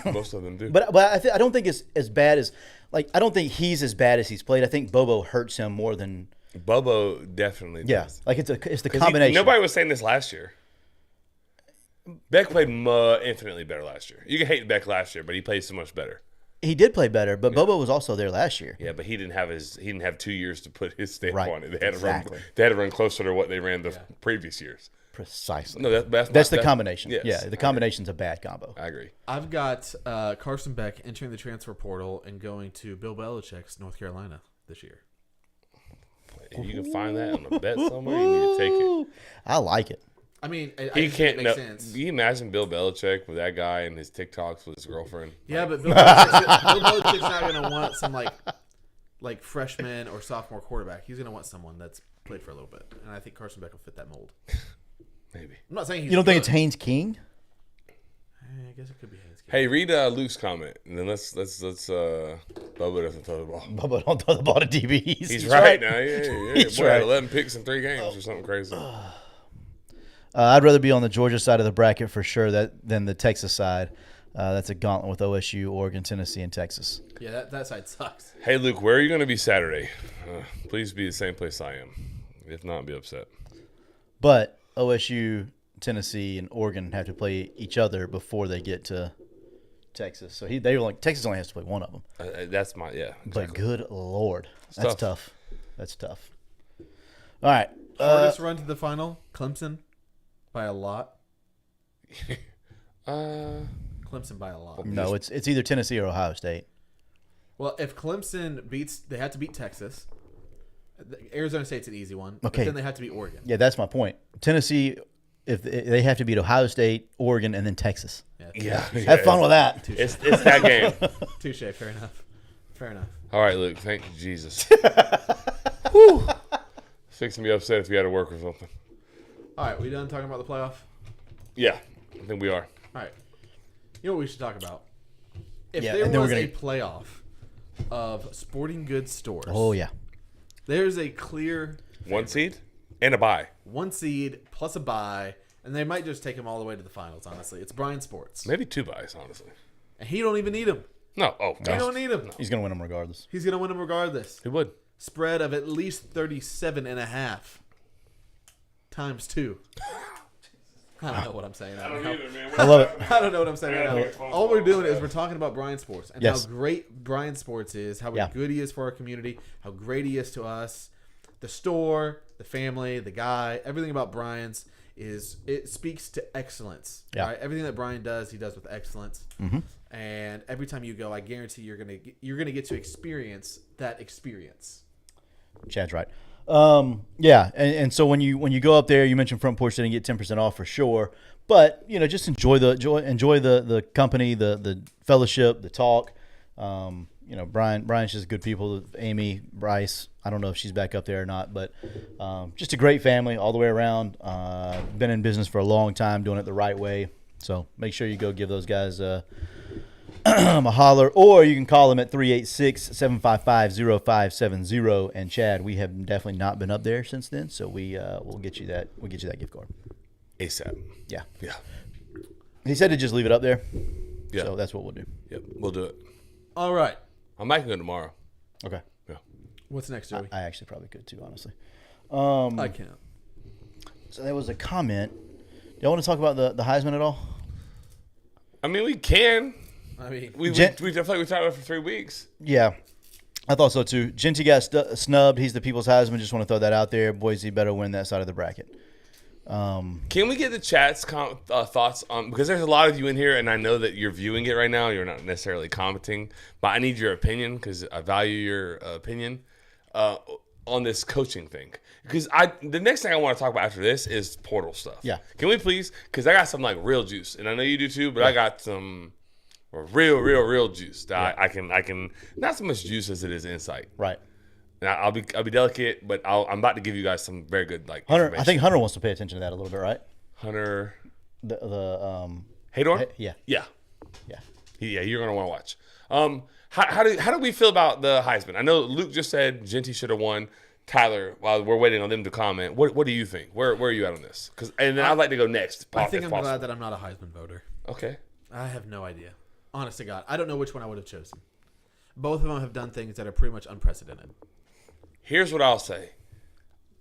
Most of them do. But I don't think it's as bad as I don't think he's as bad as he's played. I think Bobo hurts him more than Bobo definitely does. Like it's the 'Cause combination. nobody was saying this last year. Beck played infinitely better last year. You can hate Beck last year, but he played so much better. He did play better, but Bobo was also there last year. Yeah, but he didn't have 2 years to put his stamp Right, on it. They had exactly. to run closer to what they ran the previous years. Precisely. No, That's the combination. Yes, Yeah, the combination's a bad combo. I agree. I've got Carson Beck entering the transfer portal and going to Bill Belichick's North Carolina this year. If you can find that on a bet somewhere, you need to take it. I like it. I mean, I He just think can't. it No, makes sense. can you imagine Bill Belichick with that guy and his TikToks with his girlfriend? Yeah, but Bill Belichick's not going to want some like freshman or sophomore quarterback. He's going to want someone that's played for a little bit, and I think Carson Beck will fit that mold. Maybe. I'm not saying he's You don't think good. it's Haynes King? I guess it could be Haynes. Hey, read Luke's comment, and then let's Bubba doesn't throw the ball. Bobo don't throw the ball to DBs. He's right now. Yeah. He's Boy, right. had 11 picks in 3 games or something crazy. I'd rather be on the Georgia side of the bracket for sure than the Texas side. That's a gauntlet with OSU, Oregon, Tennessee, and Texas. Yeah, that side sucks. Hey, Luke, where are you going to be Saturday? Please be the same place I am. If not, be upset. But OSU, Tennessee, and Oregon have to play each other before they get to Texas. So Texas only has to play one of them. That's my But exactly. good Lord, that's tough. tough. That's tough. All right. Hardest run to the final, Clemson, by a lot. Clemson by a lot. No, it's either Tennessee or Ohio State. Well, if Clemson they have to beat Texas. Arizona State's an easy one. But Okay. then they have to beat Oregon. Yeah, that's my point. Tennessee, if they have to beat Ohio State, Oregon, and then Texas. Yeah. Have fun with that. It's that game. Touche. Fair enough. Fair enough. All right, Luke. Thank you, Jesus. Whew. Fixing me upset if you had to work or something. All right, we done talking about the playoff? Yeah, I think we are. All right. You know what we should talk about? If Yeah, there and then was we're a gonna- playoff of sporting goods stores, Oh yeah. there's a clear 1 seed and a bye. 1 seed plus a bye, and they might just take him all the way to the finals, honestly. It's Brian Sports. Maybe 2 byes, honestly. And he don't even need him. No. Oh, He God. don't need him. He's gonna win them regardless. He's going to win them regardless. Who would? Spread of at least 37.5 times 2. I don't know what I'm saying. I don't either, man. I love it. I don't know what I'm saying I right think now. it's fun. All we're doing is we're talking about Brian Sports and Yes. how great Brian Sports is, how Yeah. good he is for our community, how great he is to us, the store, the family, the guy, everything about Brian's it speaks to excellence. Yeah. Right? Everything that Brian does, he does with excellence. Mm-hmm. And every time you go, I guarantee you're gonna get to experience that experience. Chad's right. Yeah, and so when you go up there, you mentioned Front Porch didn't get 10% off for sure, but just enjoy the company, the fellowship, the talk. Brian's just good people. Amy, Bryce, I don't know if she's back up there or not, but just a great family all the way around. Been in business for a long time, doing it the right way. So make sure you go give those guys a holler, or you can call them at 386-755-0570. And Chad, we have definitely not been up there since then, so we'll get you that gift card. ASAP. Yeah. Yeah. He said to just leave it up there. Yeah. So that's what we'll do. Yep. We'll do it. All right. I might go tomorrow. Okay. Yeah. What's next, Joey? I actually probably could too, honestly. I can't. So there was a comment. Do y'all want to talk about the Heisman at all? I mean, we can. I mean, We Jen- feel like we talked about it for 3 weeks. Yeah. I thought so too. Genty got snubbed. He's the People's Heisman. Just want to throw that out there. Boise better win that side of the bracket. Can we get the chat's thoughts on, because there's a lot of you in here, and I know that you're viewing it right now. You're not necessarily commenting, but I need your opinion because I value your opinion on this coaching thing. Because the next thing I want to talk about after this is portal stuff. Yeah. Can we please? Because I got some like real juice, and I know you do too, but I got some real juice that I can not so much juice as it is insight. Right. Now I'll be delicate, but I'm about to give you guys some very good Hunter, information. I think Hunter wants to pay attention to that a little bit, right? Hunter. The Haydor? Yeah. Yeah. Yeah. Yeah, you're going to want to watch. How do we feel about the Heisman? I know Luke just said Genty should have won. Tyler, while we're waiting on them to comment, what do you think? Where are you at on this? And then I'd like to go next. I think if I'm possible. glad that I'm not a Heisman voter. Okay. I have no idea. Honest to God. I don't know which one I would have chosen. Both of them have done things that are pretty much unprecedented. Here's what I'll say.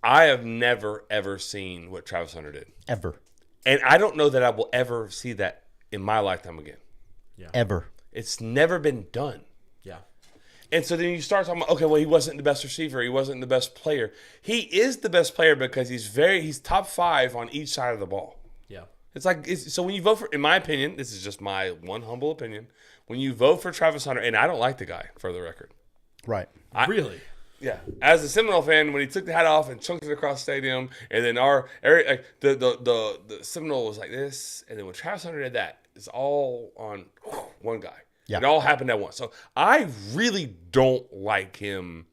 I have never, ever seen what Travis Hunter did. Ever. And I don't know that I will ever see that in my lifetime again. Yeah. Ever. It's never been done. Yeah. And so then you start talking about, okay, well, he wasn't the best receiver. He wasn't the best player. He is the best player because he's top 5 on each side of the ball. Yeah. So when you vote for, in my opinion, this is just my one humble opinion, when you vote for Travis Hunter, and I don't like the guy, for the record. Right. Really? Yeah. As a Seminole fan, when he took the hat off and chunked it across the stadium, and then the Seminole was like this, and then when Travis Hunter did that, it's all on one guy. Yeah. It all happened at once. So I really don't like him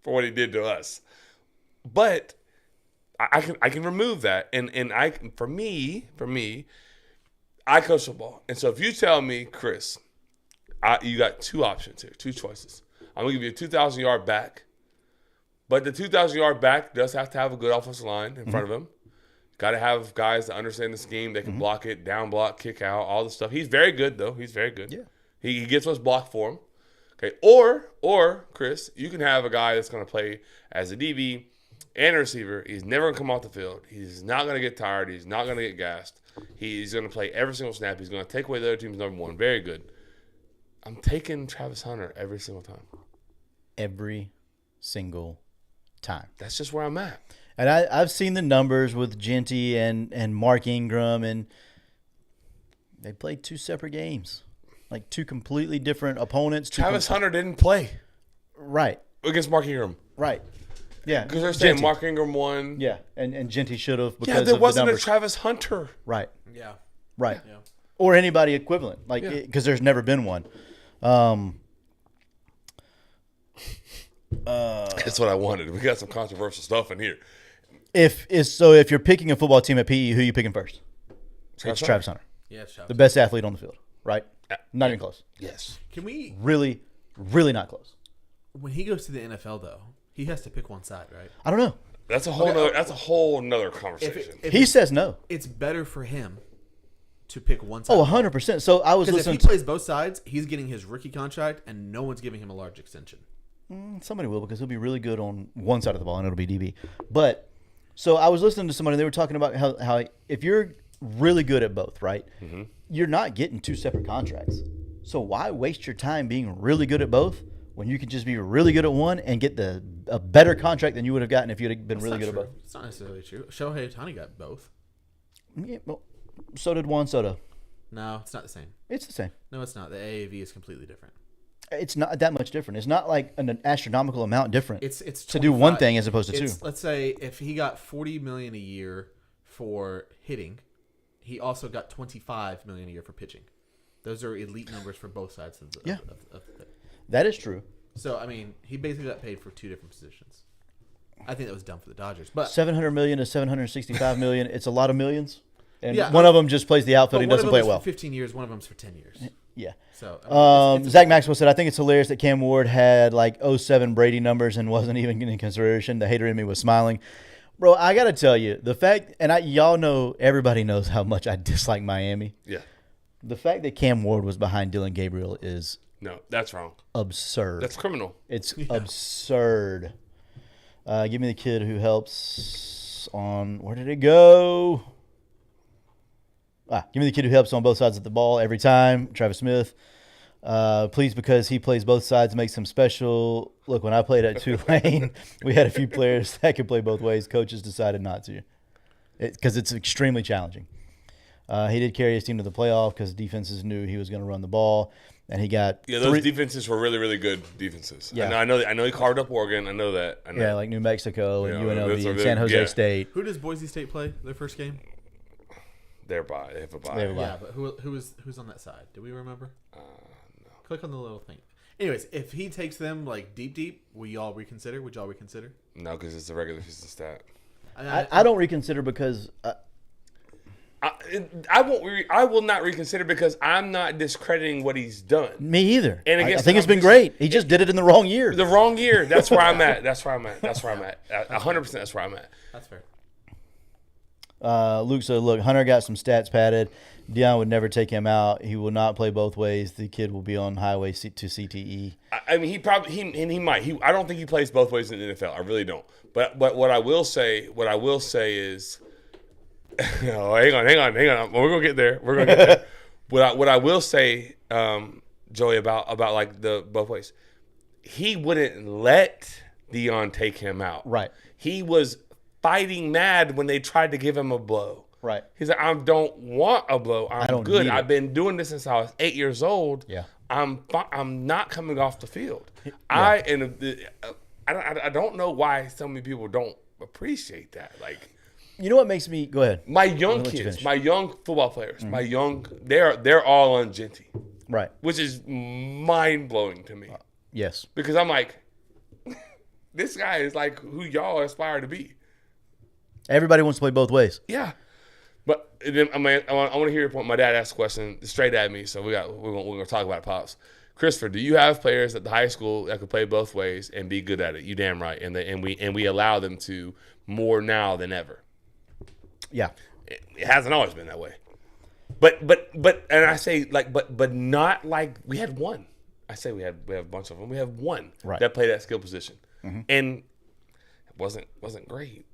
for what he did to us. But I can remove that, and for me, I coach football, and so if you tell me, Chris, you got 2 options here, 2 choices. I'm gonna give you a 2,000-yard back, but the 2,000-yard back does have to have a good offensive line in front of him. Got to have guys that understand the scheme. They can block it, down block, kick out, all the stuff. He's very good though. He's very good. Yeah. He gets what's blocked for him. Okay, or Chris, you can have a guy that's gonna play as a DB and a receiver. He's never going to come off the field. He's not going to get tired. He's not going to get gassed. He's going to play every single snap. He's going to take away the other team's number 1. Very good. I'm taking Travis Hunter every single time. Every single time. That's just where I'm at. And I've seen the numbers with Genty and Mark Ingram, and they played 2 separate games. Like 2 completely different opponents. Travis Hunter didn't play. Right. Against Mark Ingram. Right. Yeah. Because they're saying Genty. Mark Ingram won. Yeah, and Genty should have because Yeah, there of wasn't the a numbers. Travis Hunter. Right. Yeah. Right. Yeah. Or anybody equivalent, like Yeah. because there's never been one. That's what I wanted. We got some controversial stuff in here. If you're picking a football team at PE, who are you picking first? It's Travis Hunter, Yeah, it's Travis. the best athlete on the field. Right? Not even close. Yes. Can we, Really, really not close. when he goes to the NFL though, he has to pick one side, right? I don't know. That's a whole nother conversation. If He says no. it's better for him to pick one side. Oh, 100%. So I was Because if he listening to plays both sides, he's getting his rookie contract, and no one's giving him a large extension. somebody will because he'll be really good on one side of the ball and it'll be DB. But so I was listening to somebody, they were talking about how if you're really good at both, right? Mm-hmm. You're not getting 2 separate contracts. So why waste your time being really good at both when you can just be really good at one and get a better contract than you would have gotten if you'd have been That's really not good true. at both? It's not necessarily true. Shohei Ohtani got both. Yeah, well, so did Juan Soto. No, it's not the same. It's the same. No, it's not. The AAV is completely different. It's not that much different. It's not like an astronomical amount different. It's to do one 25. thing as opposed to 2. Let's say if he got $40 million a year for hitting, he also got $25 million a year for pitching. Those are elite numbers for both sides of the Yeah. of the thing. That is true. So I mean, he basically got paid for 2 different positions. I think that was dumb for the Dodgers, but 700 million to 765 million. It's a lot of millions. And Yeah, one of them just plays the outfield. but He one of doesn't them play is it well. for 15 years. One of them's for 10 years. Yeah. So I mean, it's Zach Maxwell said, I think it's hilarious that Cam Ward had like 07 Brady numbers and wasn't even getting consideration. The hater in me was smiling. Bro, I got to tell you, the fact, and y'all know, everybody knows how much I dislike Miami. Yeah. The fact that Cam Ward was behind Dylan Gabriel is No, that's wrong. absurd. That's criminal. It's absurd. Give me the kid who helps on, where did it go? Give me the kid who helps on both sides of the ball every time, Travis Smith. Please, because he plays both sides, makes him special. Look, when I played at Tulane, we had a few players that could play both ways. Coaches decided not to because it's extremely challenging. He did carry his team to the playoff because defenses knew he was going to run the ball, and he got Those defenses were really, really good defenses. Yeah. I know he carved up Oregon. I know that. I know. Yeah, like New Mexico and Yeah, UNLV those are and the- San Jose yeah. State. Who does Boise State play their first game? They're by. They have a bye. They have a bye. Yeah, but who's on that side? Do we remember? No. Click on the little thing. Anyways, if he takes them like deep, will y'all reconsider? Would y'all reconsider? No, because it's a regular season stat. I don't reconsider because I will not reconsider because I'm not discrediting what he's done. Me either. And I against think it's been competition- great. He just did it in the wrong year. The wrong year. That's where I'm at. That's where I'm at. 100%. That's where I'm at. That's fair. Luke said, "Look, Hunter got some stats padded. Deion would never take him out. He will not play both ways. The kid will be on highway to CTE." I mean, he might. I don't think he plays both ways in the NFL. I really don't. But what I will say is, oh, hang on. We're gonna get there. What I will say, Joey, about like the both ways, he wouldn't let Deion take him out. Right. He was fighting mad when they tried to give him a blow. Right. He's like, I don't want a blow. I'm don't good. need it. I've been doing this since I was 8 years old. Yeah. I'm not coming off the field. I don't know why so many people don't appreciate that. Like, You know what makes me go ahead? my young let you kids, finish. my young football players, they're all on Genty, Right. which is mind blowing to me Yes. because I'm like, this guy is like who y'all aspire to be. Everybody wants to play both ways. Yeah, but then I want to hear your point. My dad asked a question straight at me, so we're gonna talk about it, Pops. Christopher, do you have players at the high school that could play both ways and be good at it? You damn right, and we allow them to more now than ever. Yeah. It hasn't always been that way, but and I say like but not like we had one. I say we have a bunch of them. We have one Right. that played that skill position, and it wasn't great.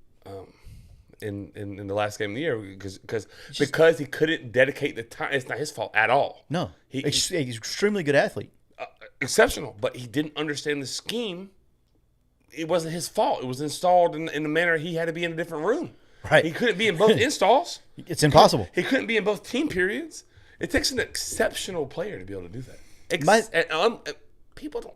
In the last game of the year because he couldn't dedicate the time. It's not his fault at all. No. He's He's an extremely good athlete. exceptional, but he didn't understand the scheme. It wasn't his fault. It was installed in the manner he had to be in a different room. Right. He couldn't be in both installs. It's impossible. He couldn't be in both team periods. It takes an exceptional player to be able to do that. People don't.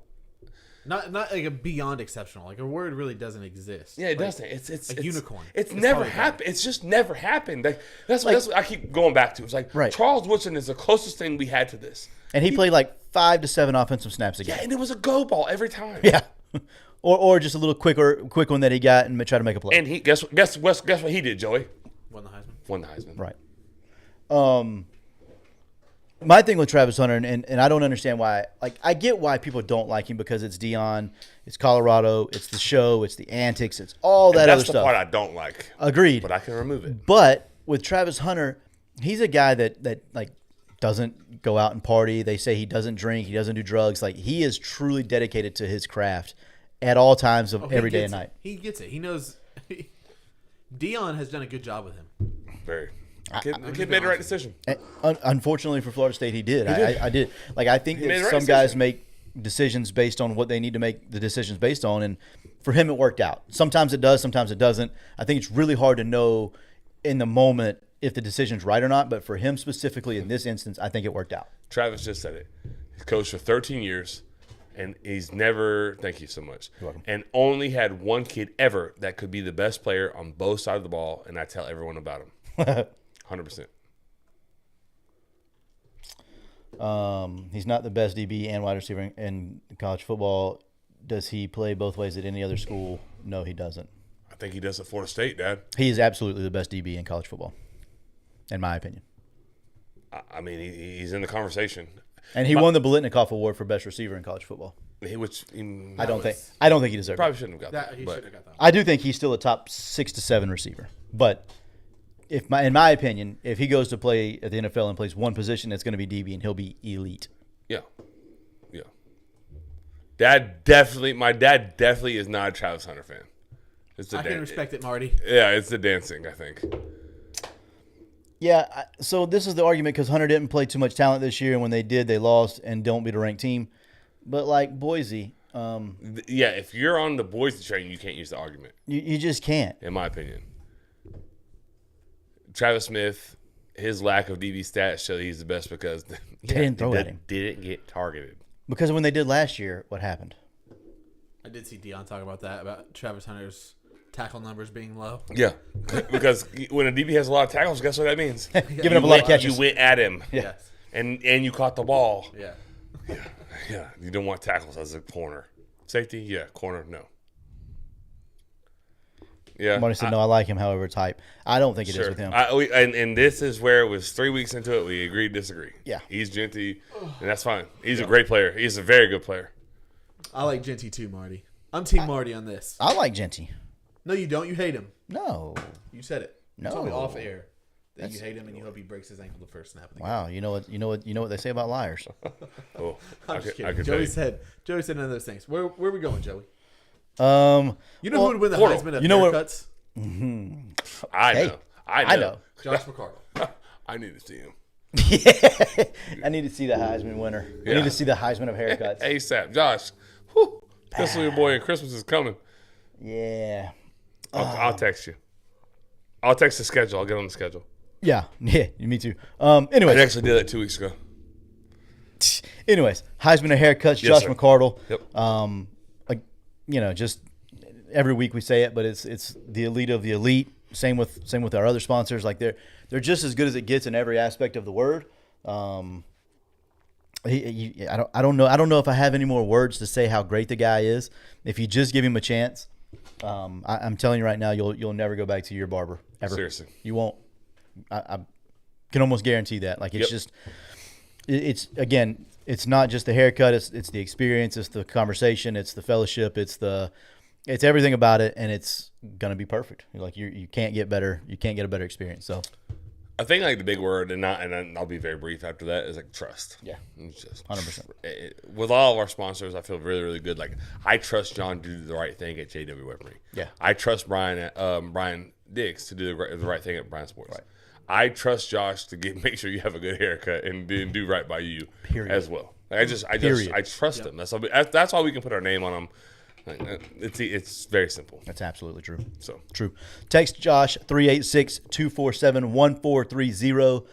Not like a beyond exceptional. Like a word really doesn't exist. Yeah, it Like, doesn't. It's a unicorn. It's It's never hard to happened. It's just never happened. Like that's what I keep going back to. It's like Right. Charles Woodson is the closest thing we had to this. And he played like 5 to 7 offensive snaps a game. Yeah, and it was a go ball every time. Yeah. Or just a little quick one that he got and try to make a play. And he guess what he did, Joey? Won the Heisman. Won the Heisman. Right. My thing with Travis Hunter, and I don't understand why. Like, I get why people don't like him because it's Deion, it's Colorado, it's the show, it's the antics, it's all that And other that's the stuff. part I don't like. Agreed. But I can remove it. But with Travis Hunter, he's a guy that like doesn't go out and party. They say he doesn't drink, he doesn't do drugs. Like, he is truly dedicated to his craft at all times of every day and night. He gets it. He knows. Dion has done a good job with him. Very. The kid made the right decision. Unfortunately for Florida State, he did. I did. Like, I think made that the right some guys decision. make decisions based on what they need to make the decisions based on, and for him, it worked out. Sometimes it does, sometimes it doesn't. I think it's really hard to know in the moment if the decision's right or not, but for him specifically in this instance, I think it worked out. Travis just said it. He's coached for 13 years, and he's never – thank you so much. You're welcome. And only had one kid ever that could be the best player on both sides of the ball, and I tell everyone about him. 100%. He's not the best DB and wide receiver in college football. Does he play both ways at any other school? No, he doesn't. I think he does at Florida State, Dad. He is absolutely the best DB in college football, in my opinion. I mean, he's in the conversation. And he won the Biletnikoff Award for best receiver in college football. I don't think he deserved it. Probably shouldn't have got That that. he but should have got that. I do think he's still a top 6 to 7 receiver. But in my opinion, if he goes to play at the NFL and plays one position, it's going to be DB, and he'll be elite. Yeah. My dad definitely is not a Travis Hunter fan. It's the I can respect it, Marty. Yeah, it's the dancing, I think. Yeah, so this is the argument because Hunter didn't play too much talent this year, and when they did, they lost and don't beat a ranked team. But like Boise, Yeah, if you're on the Boise train, you can't use the argument, you just can't. in my opinion. Travis Smith, his lack of DB stats show he's the best because didn't throw at him. Didn't get targeted. Because when they did last year, what happened? I did see Dion talk about that, about Travis Hunter's tackle numbers being low. Yeah, because when a DB has a lot of tackles, guess what that means? Giving up a lot of catches. You went at him, Yes. and you caught the ball. Yeah. Yeah, you don't want tackles as a corner. Safety, yeah. Corner, no. Yeah. Marty said, no, I like him. However, it's hype. I don't think it is Sure. with him. And this is where it was 3 weeks into it. We agreed, disagree. Yeah. He's Genty, and that's fine. He's a great player. He's a very good player. I like Genty too, Marty. I'm Team Marty on this. I like Genty. No, you don't. You hate him. No. You said it. No. You told me off air that you hate him and you hope he breaks his ankle the first snap of the game. Wow. You know what they say about liars. Oh, I'm just I kidding. could tell Joey said none of those things. Where are we going, Joey? You Who would win the Portal. Heisman of You know what- haircuts? I Hey, know. I know. Josh McCardle. I need to see him. I need to see the Heisman winner. I Yeah. need to see the Heisman of haircuts. ASAP. Josh, whew, pistol your boy and Christmas is coming. Yeah. I'll text you. I'll text the schedule. I'll get on the schedule. Yeah. Me too. I Anyways, actually did that 2 weeks ago. Heisman of haircuts, Yes, Josh sir. McCardle. Yep. Just every week we say it, but it's the elite of the elite. Same with our other sponsors. Like they're just as good as it gets in every aspect of the word. I don't know if I have any more words to say how great the guy is. If you just give him a chance, I'm telling you right now, you'll never go back to your barber ever. Seriously. You won't. I can almost guarantee that. Like it's Yep. just, again, it's not just the haircut. It's the experience. It's the conversation. It's the fellowship. It's everything about it, and it's gonna be perfect. Like you can't get better. You can't get a better experience. So I think like the big word, and I'll be very brief after that, is like trust. yeah, It's just 100%. With all of our sponsors, I feel really, really good. Like I trust John to do the right thing at JW Weaponry. Yeah. I trust Brian Dix to do the right thing at Brian Sports. Right. I trust Josh to make sure you have a good haircut and do right by you. Period. As well. Like I trust him. That's why we can put our name on him. Like, it's very simple. That's absolutely true. So True. Text Josh 386-247-1430.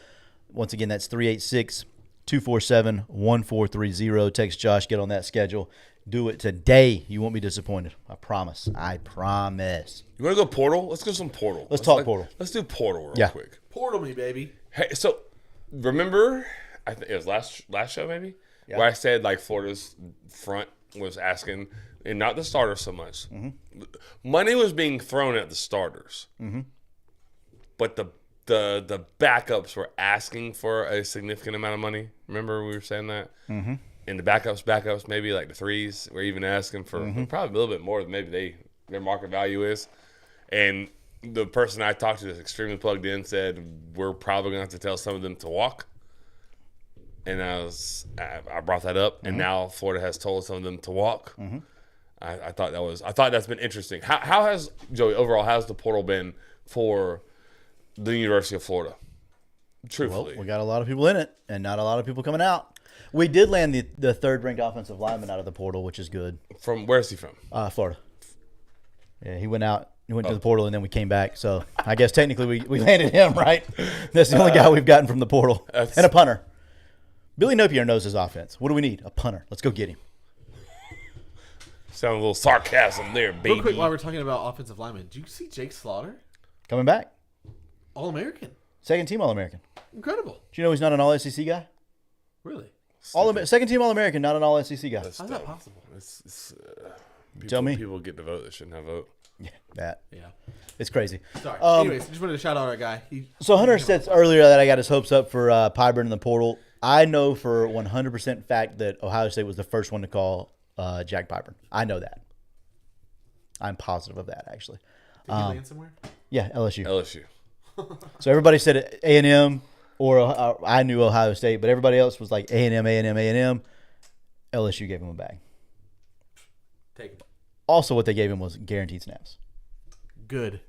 Once again, that's 386-247-1430. Text Josh. Get on that schedule. Do it today. You won't be disappointed. I promise. I promise. you want to go Portal? Let's go some Portal. Let's talk Portal. Let's do Portal real Yeah. quick. Portal me, baby. Hey, so remember, I think it was last show maybe, Yeah. where I said like Florida's front was asking, and not the starters so much. Mm-hmm. Money was being thrown at the starters, but the backups were asking for a significant amount of money. Remember we were saying that, and the backups maybe like the threes were even asking for probably a little bit more than maybe their market value is, and the person I talked to that's extremely plugged in said we're probably going to have to tell some of them to walk. And I brought that up, and now Florida has told some of them to walk. I thought that's been interesting. How has Joey overall? How's the portal been for the University of Florida? Truthfully, Well, we got a lot of people in it, and not a lot of people coming out. We did land the third-ranked offensive lineman out of the portal, which is good. from where's he from? Florida. Yeah, he went out. He went to the portal, and then we came back. So I guess technically we landed him, right? That's the only guy we've gotten from the portal. And a punter. Billy Napier knows his offense. What do we need? A punter. Let's go get him. Sound a little sarcasm there, baby. Real quick, while we're talking about offensive linemen, did you see Jake Slaughter? Coming back. All-American. Second-team All-American. Incredible. Do you know he's not an All-SEC guy? Really? Second-team All-American, not an All-SEC guy. How's that possible? Tell me. People get to vote that shouldn't have vote. Yeah, that. Yeah. It's crazy. Sorry. Anyways, just wanted to shout out our guy. So Hunter said earlier that I got his hopes up for Pyburn in the portal. I know for 100% fact that Ohio State was the first one to call Jack Pyburn. I know that. I'm positive of that, actually. Did he land somewhere? Yeah, LSU. LSU. So everybody said A&M or I knew Ohio State, but everybody else was like A&M, A&M, A&M. LSU gave him a bag. Take it. Also, what they gave him was guaranteed snaps. Good.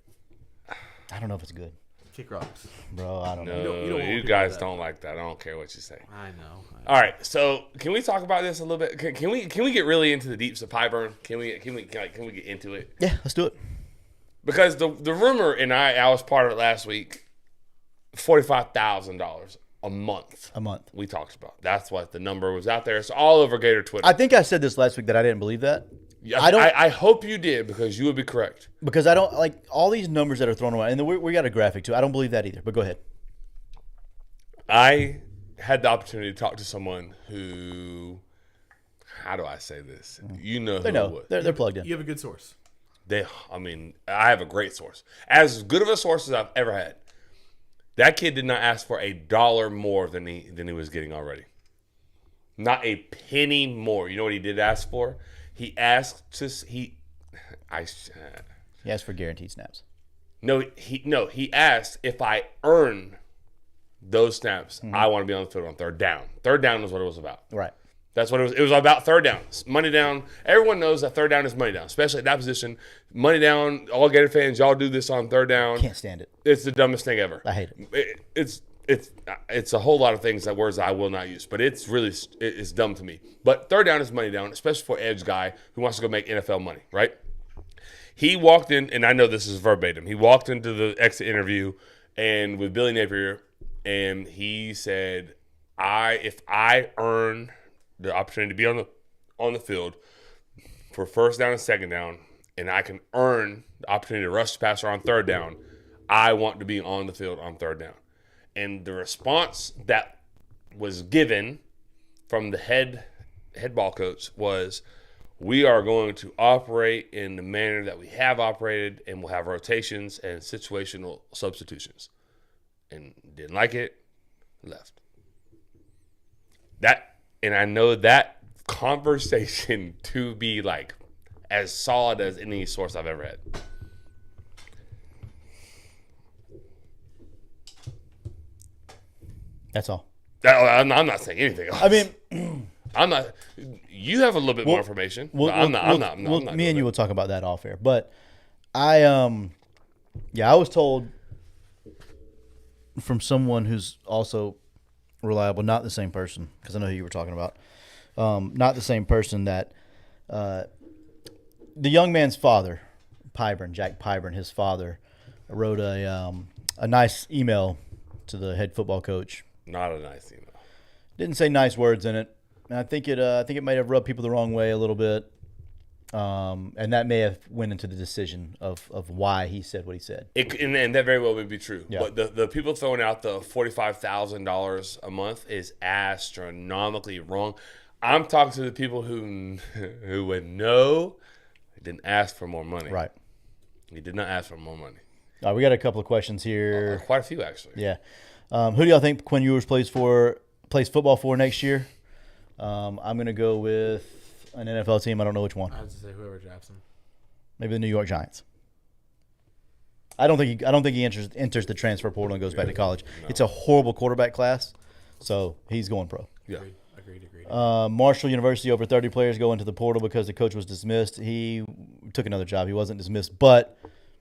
I don't know if it's good, Kick rocks. bro. I don't know. No, you don't want you people guys like that. don't like that. I don't care what you say. I know. All right, so can we talk about this a little bit? Can we get really into the deeps of Pyburn? Can we get into it? Yeah, let's do it. Because the rumor, and I was part of it last week, $45,000 a month. A month. We talked about. That's what the number was out there. It's all over Gator Twitter. I think I said this last week that I didn't believe that. Yeah, I don't- I hope you did, because you would be correct. Because I don't like all these numbers that are thrown around, and we got a graphic too. I don't believe that either. But go ahead. I had the opportunity to talk to someone who, how do I say this? You know who They it know was. they're plugged in. You have a good source. I have a great source. As good of a source as I've ever had. That kid did not ask for $1 more than he was getting already. Not a penny more. You know what he did ask for? He asked he asked for guaranteed snaps. He asked if I earn those snaps, I want to be on the field on third down. Third down is what it was about. Right. That's what it was. It was about third down. Money down. Everyone knows that third down is money down, especially at that position. Money down. All Gator fans, y'all do this on third down. Can't stand it. It's the dumbest thing ever. I hate it. It's a whole lot of things, that words I will not use, but it's dumb to me. But third down is money down, especially for an edge guy who wants to go make NFL money, right? He walked in, and I know this is verbatim. He walked into the exit interview and with Billy Napier, and he said, if I earn the opportunity to be on the field for first down and second down, and I can earn the opportunity to rush the passer on third down, I want to be on the field on third down. And the response that was given from the head ball coach was, we are going to operate in the manner that we have operated, and we'll have rotations and situational substitutions. And didn't like it, left. And I know that conversation to be like as solid as any source I've ever had. That's all. I'm not saying anything else. I mean, I'm not. You have a little bit more information. I'm not. Me and you will talk about that off air. But I was told from someone who's also reliable, not the same person, because I know who you were talking about. Not the same person, that the young man's father, Jack Pyburn, his father, wrote a nice email to the head football coach. Not a nice email. Didn't say nice words in it. And I think it may have rubbed people the wrong way a little bit. And that may have went into the decision of why he said what he said. And that very well would be true. Yeah. But the people throwing out the $45,000 a month is astronomically wrong. I'm talking to the people who would know he didn't ask for more money. Right. He did not ask for more money. We got a couple of questions here. Quite a few, actually. Yeah. Who do y'all think Quinn Ewers plays football for next year? I'm going to go with an NFL team. I don't know which one. I have to say whoever drafts him. Maybe the New York Giants. I don't think he enters the transfer portal and goes back to college. No. It's a horrible quarterback class, so he's going pro. Yeah. Agreed. Marshall University, over 30 players go into the portal because the coach was dismissed. He took another job. He wasn't dismissed, but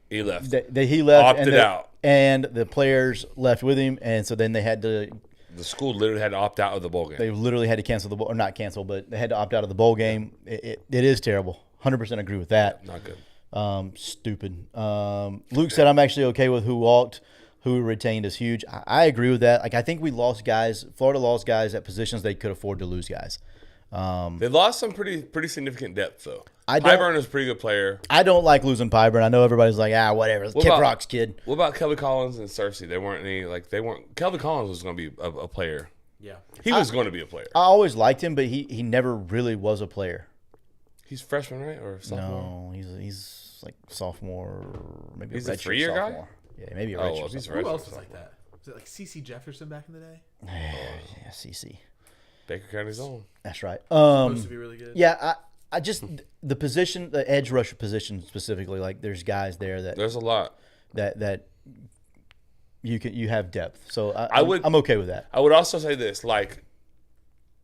he left. He left. Opted out. And the players left with him, and so then they had to – the school literally had to opt out of the bowl game. They literally had to cancel the bowl – or not cancel, but they had to opt out of the bowl game. It is terrible. 100% agree with that. Not good. Stupid. Luke said, I'm actually okay with who walked. Who retained is huge. I agree with that. Like, I think we lost guys. Florida lost guys at positions they could afford to lose guys. They lost some pretty significant depth, though. Pyburn is a pretty good player. I don't like losing Pyburn. I know everybody's like, whatever. Kid Rock's kid. What about Kelby Collins and Cersei? Kelby Collins was going to be a player. Yeah. He was going to be a player. I always liked him, but he never really was a player. He's freshman, right? Or sophomore? No, he's like sophomore, maybe he's a a 3-year guy? Yeah, maybe a redshirt. Who else was like that? Was it like C.C. Jefferson back in the day? Yeah, C.C. Baker County's own. That's right. Supposed to be really good. Yeah, I just the position, the edge rusher position specifically. Like, there's guys there that there's a lot that you have depth. So I'm okay with that. I would also say this, like,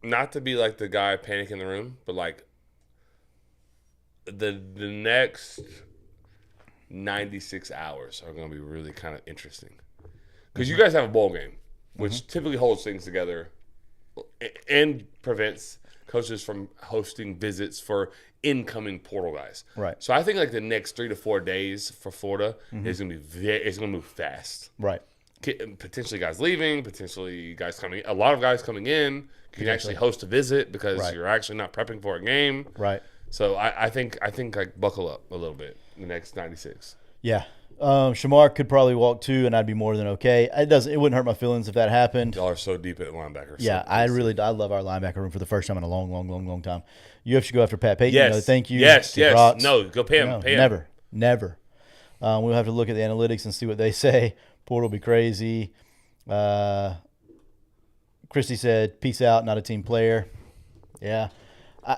not to be like the guy panic in the room, but like the next 96 hours are going to be really kind of interesting because you guys have a bowl game, which typically holds things together and prevents coaches from hosting visits for incoming portal guys. Right. So I think like the next 3 to 4 days for Florida is going to be it's going to move fast. Right. Potentially guys leaving, potentially guys coming. A lot of guys coming in. You can actually host a visit because you're actually not prepping for a game. Right. So I think like buckle up a little bit in the next 96. Yeah. Shamar could probably walk too, and I'd be more than okay. It wouldn't hurt my feelings if that happened. Y'all are so deep at linebacker. Yeah, I love our linebacker room for the first time in a long time. You have to go after Pat Payton. Yes. Thank you. Yes. Brox. No, go pay him. No, pay him. never. Never. We'll have to look at the analytics and see what they say. Portal will be crazy. Christy said, peace out, not a team player. Yeah. I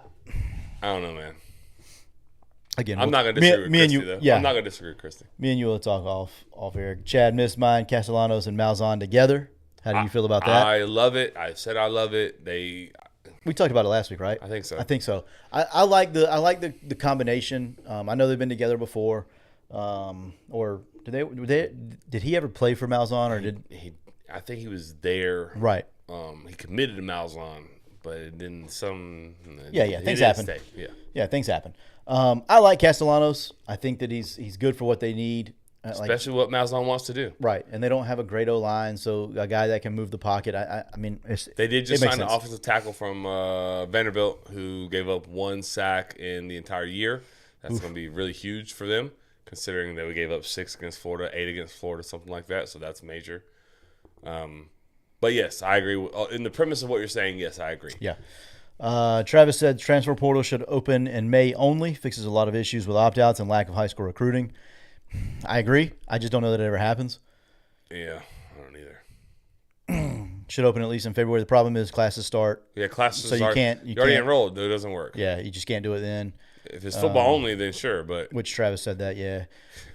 don't know, man. Again, I'm not going to disagree with me and Christy, you, though. yeah. I'm not going to disagree with Christy. Me and you will talk off air. Chad missed mine, Castellanos and Malzahn together. How do you feel about that? I love it. I said I love it. We talked about it last week, right? I think so. I think so. I like the combination. I know they've been together before. Or did he ever play for Malzahn, or did I think he was there. right? He committed to Malzahn, but then some. Yeah, he things didn't happen. stay. Yeah. Yeah, things happen. I like Castellanos. I think that he's good for what they need. Especially what Malzahn wants to do. Right, and they don't have a great O-line, so a guy that can move the pocket. I mean, They did just it makes sign an sense. offensive tackle from Vanderbilt who gave up 1 sack in the entire year. That's going to be really huge for them, considering that we gave up 6 against Florida, 8 against Florida, something like that. So that's major. But yes, I agree. In the premise of what you're saying, yes, I agree. Yeah. Travis said transfer portal should open in May only. Fixes a lot of issues with opt-outs and lack of high school recruiting. I agree. I just don't know that it ever happens. Yeah, I don't either. Should open at least in February. The problem is classes start. Yeah, classes So you are, can't- you're already can't- enrolled. It doesn't work. Yeah, you just can't do it then. If it's football only, then sure. But Which Travis said that. Yeah.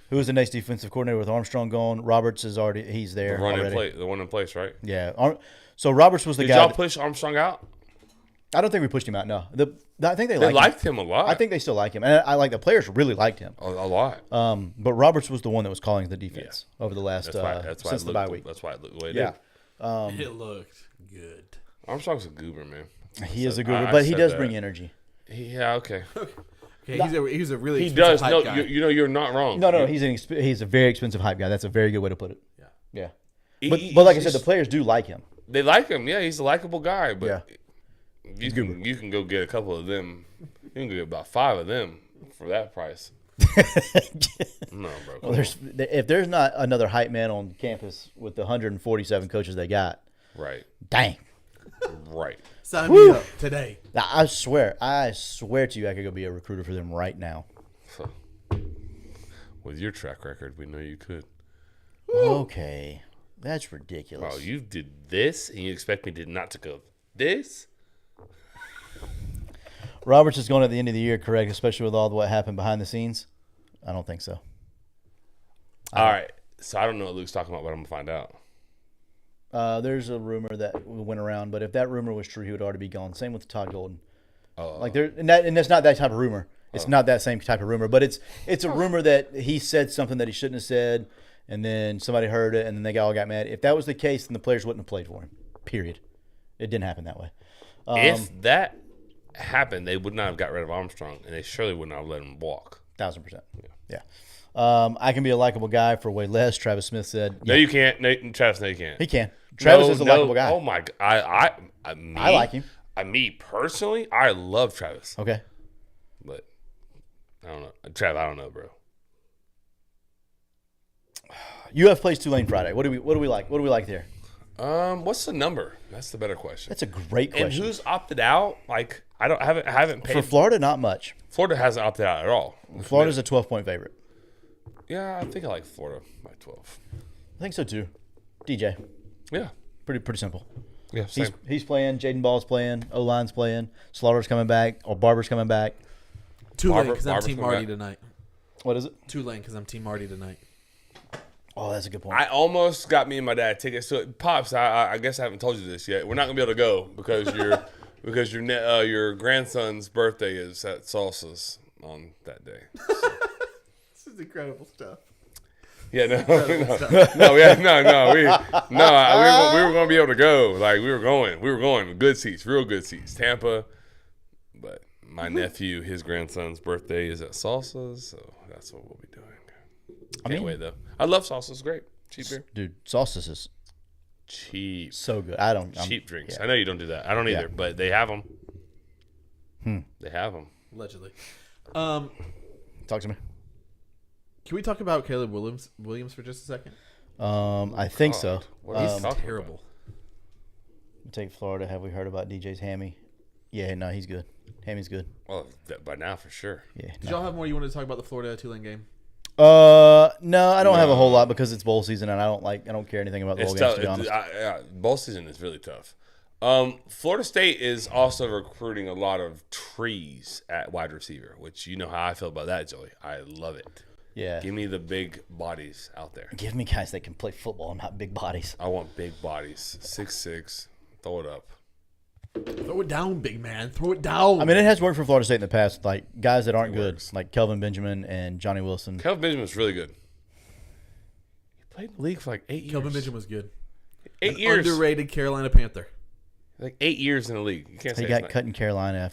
Who is the next defensive coordinator with Armstrong gone? Roberts is he's there the already. one in place, right? Yeah. So Roberts was the Did guy. y'all push Armstrong out? I don't think we pushed him out. No. I think they They liked him. liked him a lot. I think they still like him, and I like the players really liked him. a lot. But Roberts was the one that was calling the defense over the last That's why since it the looked, bye week. That's why it looked the way it Yeah, did. It looked good. Armstrong's a goober, man. he is a I goober, but he said does that. bring energy. Yeah, okay. Okay, he's a really He expensive does. hype No, guy. you're not wrong. No, he's a very expensive hype guy. That's a very good way to put it. Yeah. Yeah, He- but like I said, he's- the players do like him. They like him. Yeah, he's a likable guy. But Yeah. you can go get a couple of them. You can get about 5 of them for that price. No, bro. Well, if there's not another hype man on campus with the 147 coaches they got, Right. dang. Right. Sign me up today. I swear to you, I could go be a recruiter for them right now. So, with your track record, we know you could. Okay, that's ridiculous. Oh, you did this, and you expect me not to go this? Roberts is going at the end of the year, correct? Especially with all what happened behind the scenes. I don't think so. All right. So I don't know what Luke's talking about, but I'm gonna find out. There's a rumor that went around, but if that rumor was true, he would already be gone. Same with Todd Golden. Oh, Like and it's not that type of rumor. It's not that same type of rumor, but it's a rumor that he said something that he shouldn't have said, and then somebody heard it, and then they all got mad. If that was the case, then the players wouldn't have played for him. Period. It didn't happen that way. if that happened, they would not have got rid of Armstrong, and they surely would not have let him walk. 1,000%. Yeah. I can be a likable guy for way less. Travis Smith said. No, you can't. No, Travis, no, you can't. He can. Travis No, is a no. likable guy. Oh my god, I like him. Me personally, I love Travis, Okay. but I don't know, Trav. I don't know, bro. UF plays Tulane Friday. What do we like? What do we like there? What's the number? That's the better question. That's a great And question. who's opted out? Like, I haven't paid. For Florida, not much. Florida hasn't opted out at all. Florida's a 12-point favorite. Yeah, I think I like Florida by 12. I think so too. DJ, Yeah, pretty simple. yeah, same. He's playing. Jaden Ball's playing. O-line's playing. Slaughter's coming back. Or Barber's coming back. Tulane, because I'm Barber's Team coming Marty back. tonight. What is it? Tulane, because I'm Team Marty tonight. Oh, that's a good point. I almost got me and my dad tickets to it. Pops, I guess I haven't told you this yet. We're not gonna be able to go because your grandson's birthday is at Salsa's on that day. This is incredible stuff. Yeah, no, we were gonna be able to go. Like we were going, good seats, real good seats, Tampa. But my nephew, his grandson's birthday is at Salsa's, so that's what we'll be doing. Can't wait though. I love Salsa's, great, cheap beer, Dude, Sauces is cheap, so good. cheap drinks. yeah. I know you don't do that. I don't either, but they have them. They have them. Allegedly. Talk to me. Can we talk about Caleb Williams for just a second? I think so. What are you He's talking terrible. Take Florida. Have we heard about DJ's hammy? Yeah, no, he's good. Hammy's good. Well, by now for sure. Yeah. Did y'all have more you wanted to talk about the Florida Tulane game? No, I don't have a whole lot because it's bowl season and I don't care anything about the It's bowl games, tough. to be honest. Bowl season is really tough. Florida State is also recruiting a lot of trees at wide receiver, which you know how I feel about that, Joey. I love it. Yeah. Give me the big bodies out there. Give me guys that can play football, not big bodies. I want big bodies. 6'6". Throw it up. Throw it down, big man. Throw it down. I mean, it has worked for Florida State in the past, like guys that aren't good, works. like Kelvin Benjamin and Johnny Wilson. Kelvin Benjamin's really good. He played in the league for like 8 years. Kelvin Benjamin was good. 8 years. Underrated Carolina Panther. Like 8 years in the league. You can't say He it's got not, cut in Carolina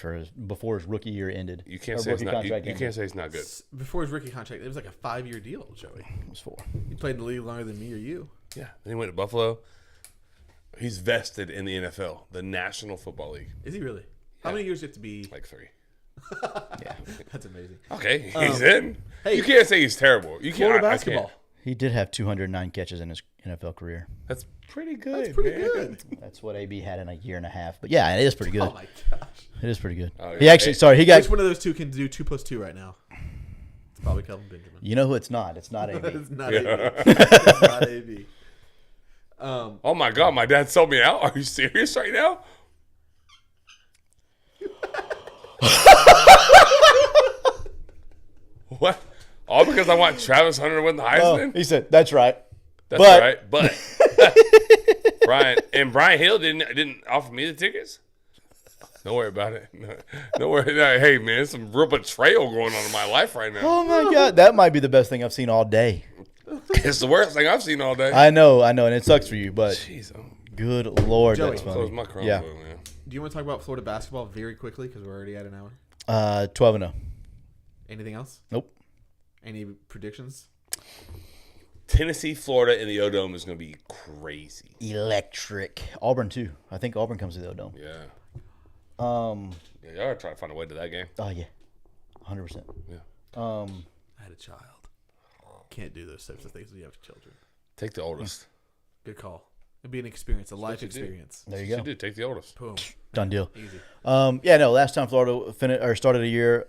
before his rookie year ended. You can't Or say it's rookie not. You, contract you ended. can't say it's not good. Before his rookie contract, it was like a 5-year deal, Joey. It was 4. He played in the league longer than me or you. Yeah. Then he went to Buffalo. He's vested in the NFL, the National Football League. Is he really? How many years do you have to be? Like 3. Yeah. That's amazing. Okay, he's in. hey, You can't say he's terrible. You can't. Florida I can't. basketball. He did have 209 catches in his NFL career. That's pretty good. That's pretty man. good. That's what AB had in a year and a half. But yeah, it is pretty good. Oh my gosh. It is pretty good. Oh, yeah. He actually, sorry, he got. Which one of those two can do 2 + 2 right now? It's probably Kelvin Benjamin. You know who it's not? It's not AB. It's not AB. It's not AB. Oh my God, my dad sold me out. Are you serious right now? What? All because I want Travis Hunter to win the Heisman? He said, "That's right." That's but- right. But Brian Hill didn't offer me the tickets. Don't worry about it. No worry. No, hey man, there's some real betrayal going on in my life right now. Oh my God, that might be the best thing I've seen all day. It's the worst thing I've seen all day. I know, and it sucks for you, but Jeez, good Lord, Joey, that's close funny. my Chromebook, Yeah, man. Do you want to talk about Florida basketball very quickly because we're already at an hour? 12-0. Anything else? Nope. Any predictions? Tennessee, Florida, in the O-Dome is going to be crazy. Electric. Auburn too. I think Auburn comes to the O-Dome. Yeah. Um. Yeah, y'all gotta try to find a way to that game. Oh yeah. 100%. Yeah. I had a child. Can't do those types of things when you have children. Take the oldest. Good call. It'd be an experience, a life what you do. experience. There you You go. do take the oldest. Boom. Done deal. Easy. Yeah, no. Last time Florida started a year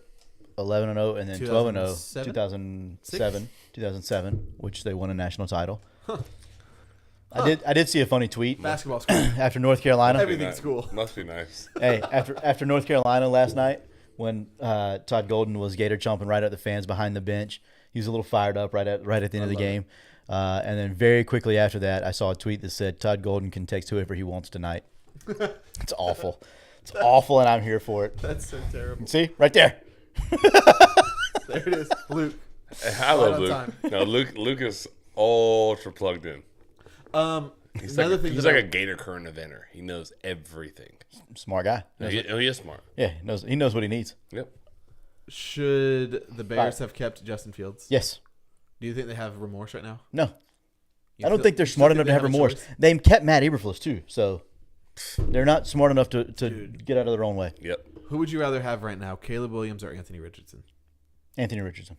11-0 and then 12-0. 2007? 2007, which they won a national title. I did see a funny tweet Basketball school. after North Carolina. Everything's cool. Must be nice. Hey, after North Carolina last night, when Todd Golden was gator chomping right at the fans behind the bench, he was a little fired up right at the end of the game. And then very quickly after that, I saw a tweet that said Todd Golden can text whoever he wants tonight. It's awful. It's awful, and I'm here for it. That's so terrible. See, right there. There it is. Luke. I love on Luke. time. No, Luke is ultra plugged in. He's Another like, thing he's that like I- a Gator current eventer. He knows everything. Smart guy. No, he is smart. Yeah, he knows what he needs. Yep. Should the Bears Right. have kept Justin Fields? Yes. Do you think they have remorse right now? No. You I don't feel- think they're you still smart think enough they to have a remorse. choice? They kept Matt Eberflus too, so they're not smart enough to Dude. get out of their own way. Yep. Who would you rather have right now, Caleb Williams or Anthony Richardson? Anthony Richardson.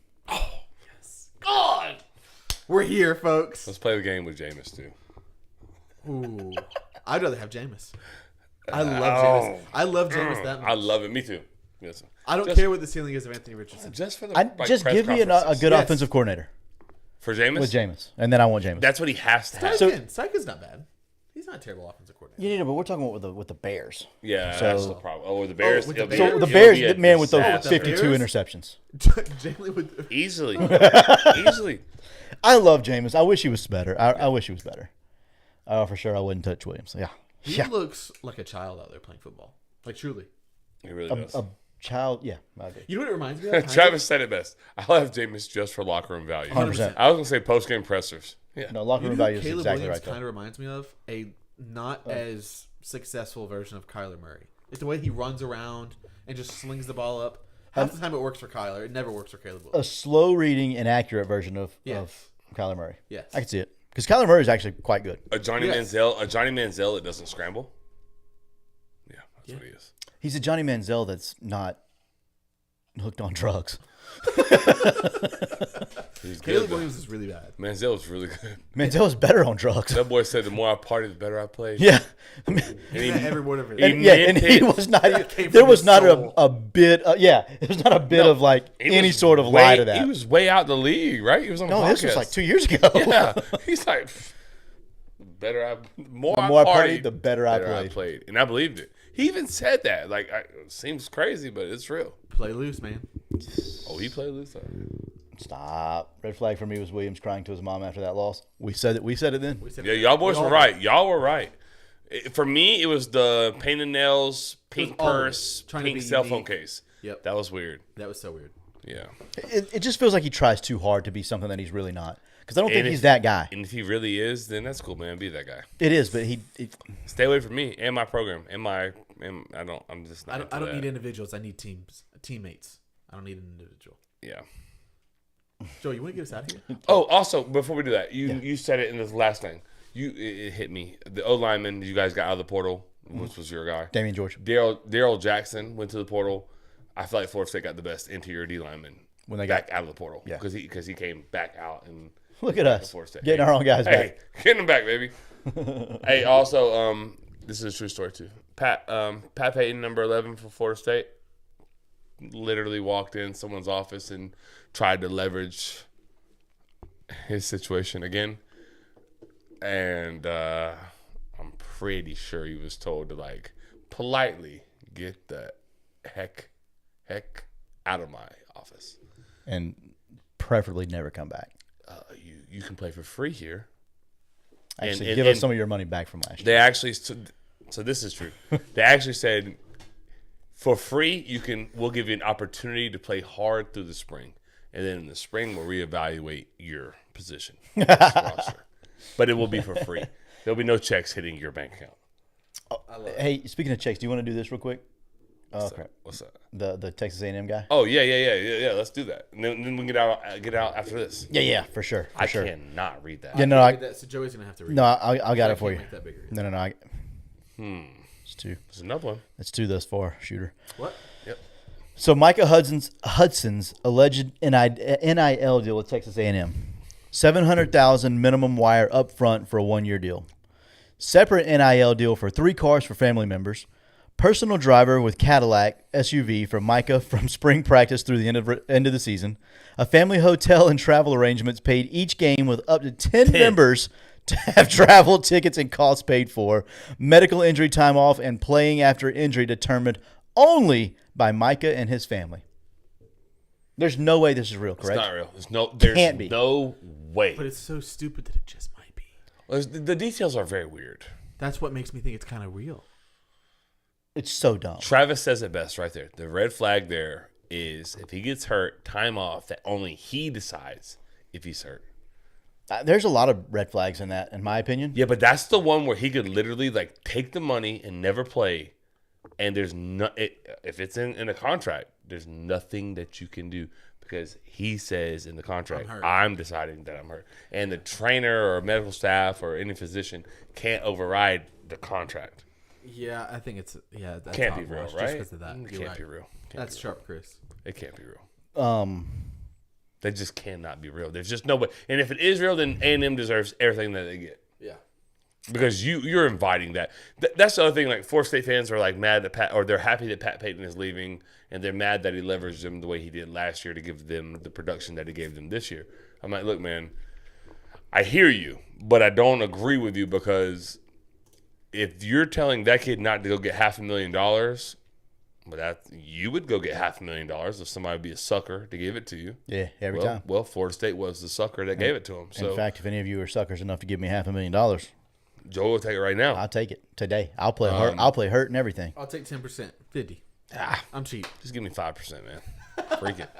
God, we're here, folks. Let's play the game with Jameis too. Ooh, I'd rather have Jameis. I love Oh. Jameis. I love Jameis that much. I love it. Me too. Yes. I don't Just- care what the ceiling is of Anthony Richardson. Just for the Just press give me a conferences. good Yes. offensive coordinator for Jameis. with Jameis, and then I want Jameis. That's what he has to have. Steichen, not bad. He's not a terrible offensive coordinator. Yeah, but we're talking about with the Bears. Yeah, So- that's the problem. Oh, with the Bears. with the it'll be- Bears? So the it'll Bears, be a man, with those disaster. 52 Bears? interceptions. Jalen would. Easily. Easily. I love Jameis. I wish he was better. I wish he was better. For sure, I wouldn't touch Williams. Yeah, He yeah. looks like a child out there playing football. Like truly. He really does. A child. Yeah, I agree. You know what it reminds me of? Travis said it best. I'll have Jameis just for locker room value. 100%. I was gonna say post game pressers. Yeah. No, locker You room know who value is Caleb exactly Williams right. Though. kind of reminds me of a not as successful version of Kyler Murray. It's the way he runs around and just slings the ball up. Half the time it works for Kyler. It never works for Caleb A Williams. slow reading, inaccurate version of Yes. Kyler Murray. Yes. I can see it because Kyler Murray is actually quite good. A Johnny Yes. Manziel that doesn't scramble. Yeah, that's what he is. He's a Johnny Manziel that's not hooked on drugs. He's Caleb good. Williams is really bad. Manziel was really good. Manziel was better on drugs. That boy said the more I partied, the better I played. Yeah. And he, Every word of it. he Yeah, and he nitpicked. was not. came There from was his not soul. a bit. Yeah, there was not a bit of like He any was sort of way, lie to that. He was way out the league, right? He was on. No, a this was podcast. like 2 years ago. Yeah, he's like, better I more The I more I partied, partied, the better I played. and I believed it. He even said that. Like, it seems crazy, but it's real. Play loose, man. Oh, he played loose. Stop. Red flag for me was Williams crying to his mom after that loss. We said it. We said it then. We said Yeah, y'all boys we were all- right. Y'all were right. For me, it was the painted nails, pink all of it. purse, Trying to pink be cell phone unique. case. Yep. That was weird. That was so weird. Yeah. It just feels like he tries too hard to be something that he's really not. Because I don't think And he's if- that guy. And if he really is, then that's cool, man. Be that guy. It is, but Stay away from me and my program and I'm just not. I into don't that. need individuals. I need teammates. I don't need an individual. Yeah. Joe, you want to get us out of here? Oh, also before we do that, you said it in this last thing. It hit me. The O lineman you guys got out of the portal, which was your guy. Damian George. Daryl Jackson went to the portal. I feel like Florida State got the best interior D lineman When they back got out of the portal. Yeah. because he came back out and look at us Florida State. getting our own guys Hey, back. getting them back, baby. Hey, also, this is a true story too. Pat Payton, number 11 for Florida State, literally walked in someone's office and tried to leverage his situation again, and I'm pretty sure he was told to like politely get the heck out of my office. And preferably never come back. You can play for free here. Actually, And- give and- us some of your money back from last year. They actually, so this is true. They actually said, for free, we'll give you an opportunity to play hard through the spring, and then in the spring we'll reevaluate your position on this roster. But it will be for free. There'll be no checks hitting your bank account. Hey, speaking of checks, do you want to do this real quick? Oh, crap. What's that? The Texas A&M guy? Oh yeah. Let's do that, and then we can get out after this. Yeah, for sure. For I sure. cannot read that. Yeah, no, I So Joey's gonna have to read. no, it. I got I it for can't you. make that bigger. No. It's two. There's another one. It's two thus far, shooter. What? Yep. So Micah Hudson's alleged NIL deal with Texas A&M, $700,000 minimum wire up front for a 1-year deal. Separate NIL deal for 3 cars for family members. Personal driver with Cadillac SUV for Micah from spring practice through the end of the season. A family hotel and travel arrangements paid each game with up to 10 members to have travel tickets and costs paid for. Medical injury time off and playing after injury determined only by Micah and his family. There's no way this is real, correct? It's not real. There's Can't be. no way. But it's so stupid that it just might be. Well, the details are very weird. That's what makes me think it's kind of real. It's so dumb. Travis says it best right there. The red flag there is if he gets hurt, time off that only he decides if he's hurt. There's a lot of red flags in that, in my opinion. Yeah, but that's the one where he could literally like take the money and never play. And there's if it's in a contract, there's nothing that you can do because he says in the contract, I'm deciding that I'm hurt. And the trainer or medical staff or any physician can't override the contract. Yeah, I think it's That's Can't be real, hogwash right? Just because of that. It You're can't right. be real. That's sharp, Chris. It can't be real. They just cannot be real. There's just no way. And if it is real, then A&M deserves everything that they get. Yeah. Because you're inviting that. That's the other thing. Like, Florida State fans are like mad that Pat, or they're happy that Pat Payton is leaving, and they're mad that he leveraged them the way he did last year to give them the production that he gave them this year. I'm like, look, man, I hear you, but I don't agree with you because if you're telling that kid not to go get $500,000, but that you would go get $500,000 if somebody would be a sucker to give it to you. Yeah, every well, time. Well, Florida State was the sucker that gave it to him. So In fact, if any of you are suckers enough to give me $500,000, Joe will take it right now. I'll take it today. I'll play hurt. I'll play hurt and everything. I'll take 10%. 50. I'm cheap. Just give me 5%, man. Freak it.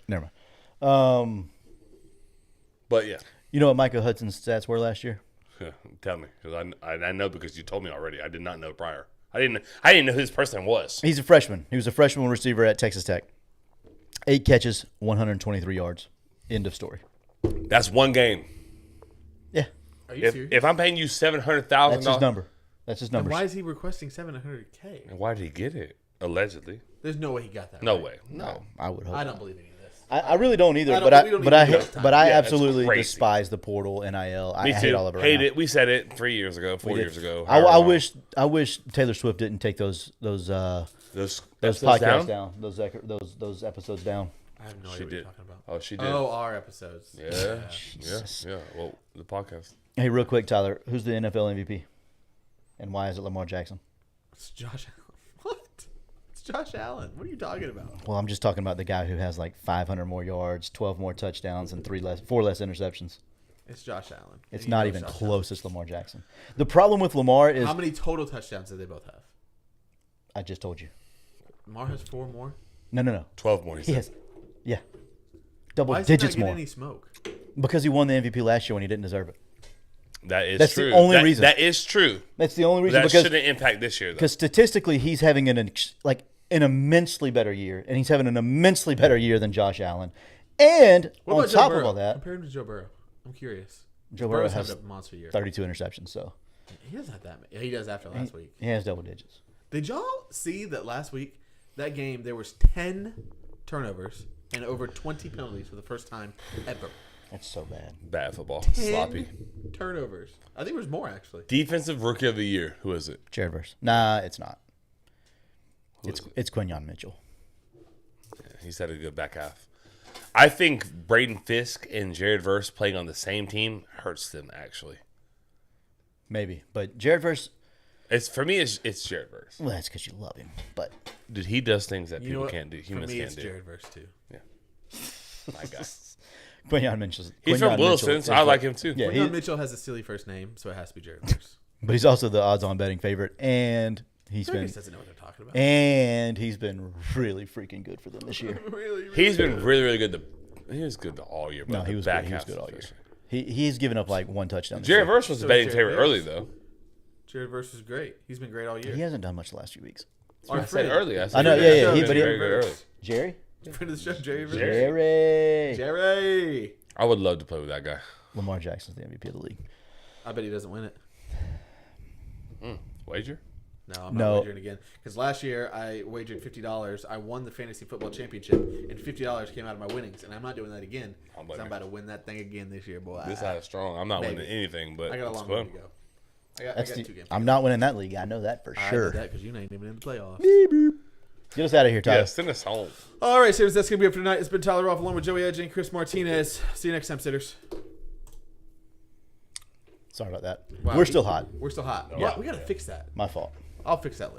Never mind. But yeah, You know what Micah Hudson's stats were last year? tell me because I know because you told me already. I did not know prior. I didn't know who this person was. He's a freshman. He was a freshman receiver at Texas Tech. 8 catches, 123 yards. End of story. That's one game. Yeah, Are you serious? If I'm paying you $700,000, that's his number. That's his Then numbers. why is he requesting $700K? why did he get it? Allegedly. There's no way he got that. No right. way. No, I would hope. I not. don't believe any of this. I really don't either. I don't- But I we don't but need I to hate, waste time. but I Yeah, it's absolutely crazy. despise the portal NIL. I Me hate too. all of it. Right Hate now. it. We said it 3 years ago, 4 years ago. I however long. wish Taylor Swift didn't take those those podcasts episodes down. Those episodes down. I have no She idea what you're did. talking about. Oh, she did. Oh, our episodes. Yeah. Jesus. Yeah. Well, the podcast. Hey, real quick, Tyler, who's the NFL MVP, and why is it Lamar Jackson? It's Josh Allen. What? It's Josh Allen. What are you talking about? Well, I'm just talking about the guy who has like 500 more yards, 12 more touchdowns, and 4 less interceptions. It's Josh Allen. It's And you not know even Josh close. It's Lamar Jackson. The problem with Lamar is Allen. How many total touchdowns did they both have? I just told you. Lamar has 4 more. No. 12 more. He He said. has, yeah, double Why is he not digits getting more any smoke? because he won the MVP last year when he didn't deserve it. That is That's the true. only reason. That is true. That's the only reason That because shouldn't impact this year, though. because statistically he's having an immensely better year, and he's having an immensely better year than Josh Allen. And What on about Joe top Burrow? of all that, Compare him to Joe Burrow. I'm curious. Joe Burrow Burrow's has having a monster year. 32 interceptions, so He doesn't have that many. He does after last week. he has double digits. Did y'all see that last week? That game, there was 10 turnovers and over 20 penalties for the first time ever. That's so bad. Bad football. 10 Sloppy. turnovers. I think there was more, actually. Defensive Rookie of the Year. Who is it? Jared Verse. Nah, it's not. Who is it? It's Quinyon Mitchell. He's had a good back half. I think Braden Fisk and Jared Verse playing on the same team hurts them, actually. Maybe, but Jared Verse. It's for me. It's Jared Verse. Well, that's because you love him. But Dude, he does things that You know people what? can't do. For Humans me, can't it's do. Jared Verse, too. My guy. Quinyon Mitchell's. He's from Wilson, so I like him too. Yeah, Quinyon Mitchell has a silly first name, so it has to be Jared Verse. but he's also the odds-on betting favorite, and he's Vegas been doesn't know what they're talking about. really freaking good for them this year. Really, He's been really, really good. He was good all year. No, but he the was back good. He was half good all year. especially. He's given up like one touchdown. this Jared year. Verse was the So betting Jared favorite Verse. early, though. Jared Verse was great. He's been great all year. He hasn't done much the last few weeks. Our I said friend- early. I said I know, early. yeah, I yeah, said he- been but he- very good early. Jerry. Friend of the show, Jerry Verse. Jerry. Jerry. I would love to play with that guy. Lamar Jackson's the MVP of the league. I bet he doesn't win it. Wager? No, I'm No. not wagering again. Because last year I wagered $50. I won the fantasy football championship, and $50 came out of my winnings. And I'm not doing that again. I'm 'Cause I'm blaming about to win that thing again this year, boy. This side is strong. I'm not Maybe. winning anything, but I got a it's long way fun. to go. I got That's 2 the, games. I'm not winning that league. I know that for I sure. did that because you ain't even in the playoffs. Get us out of here, Tyler. Yeah, send us home. All right, Sitters, that's going to be it for tonight. It's been Tyler Roth along with Joey Edge and Chris Martinez. See you next time, Sitters. Sorry about that. Wow, We're still hot. We're still hot. Yeah. Well, we got to fix that. My fault. I'll fix that later.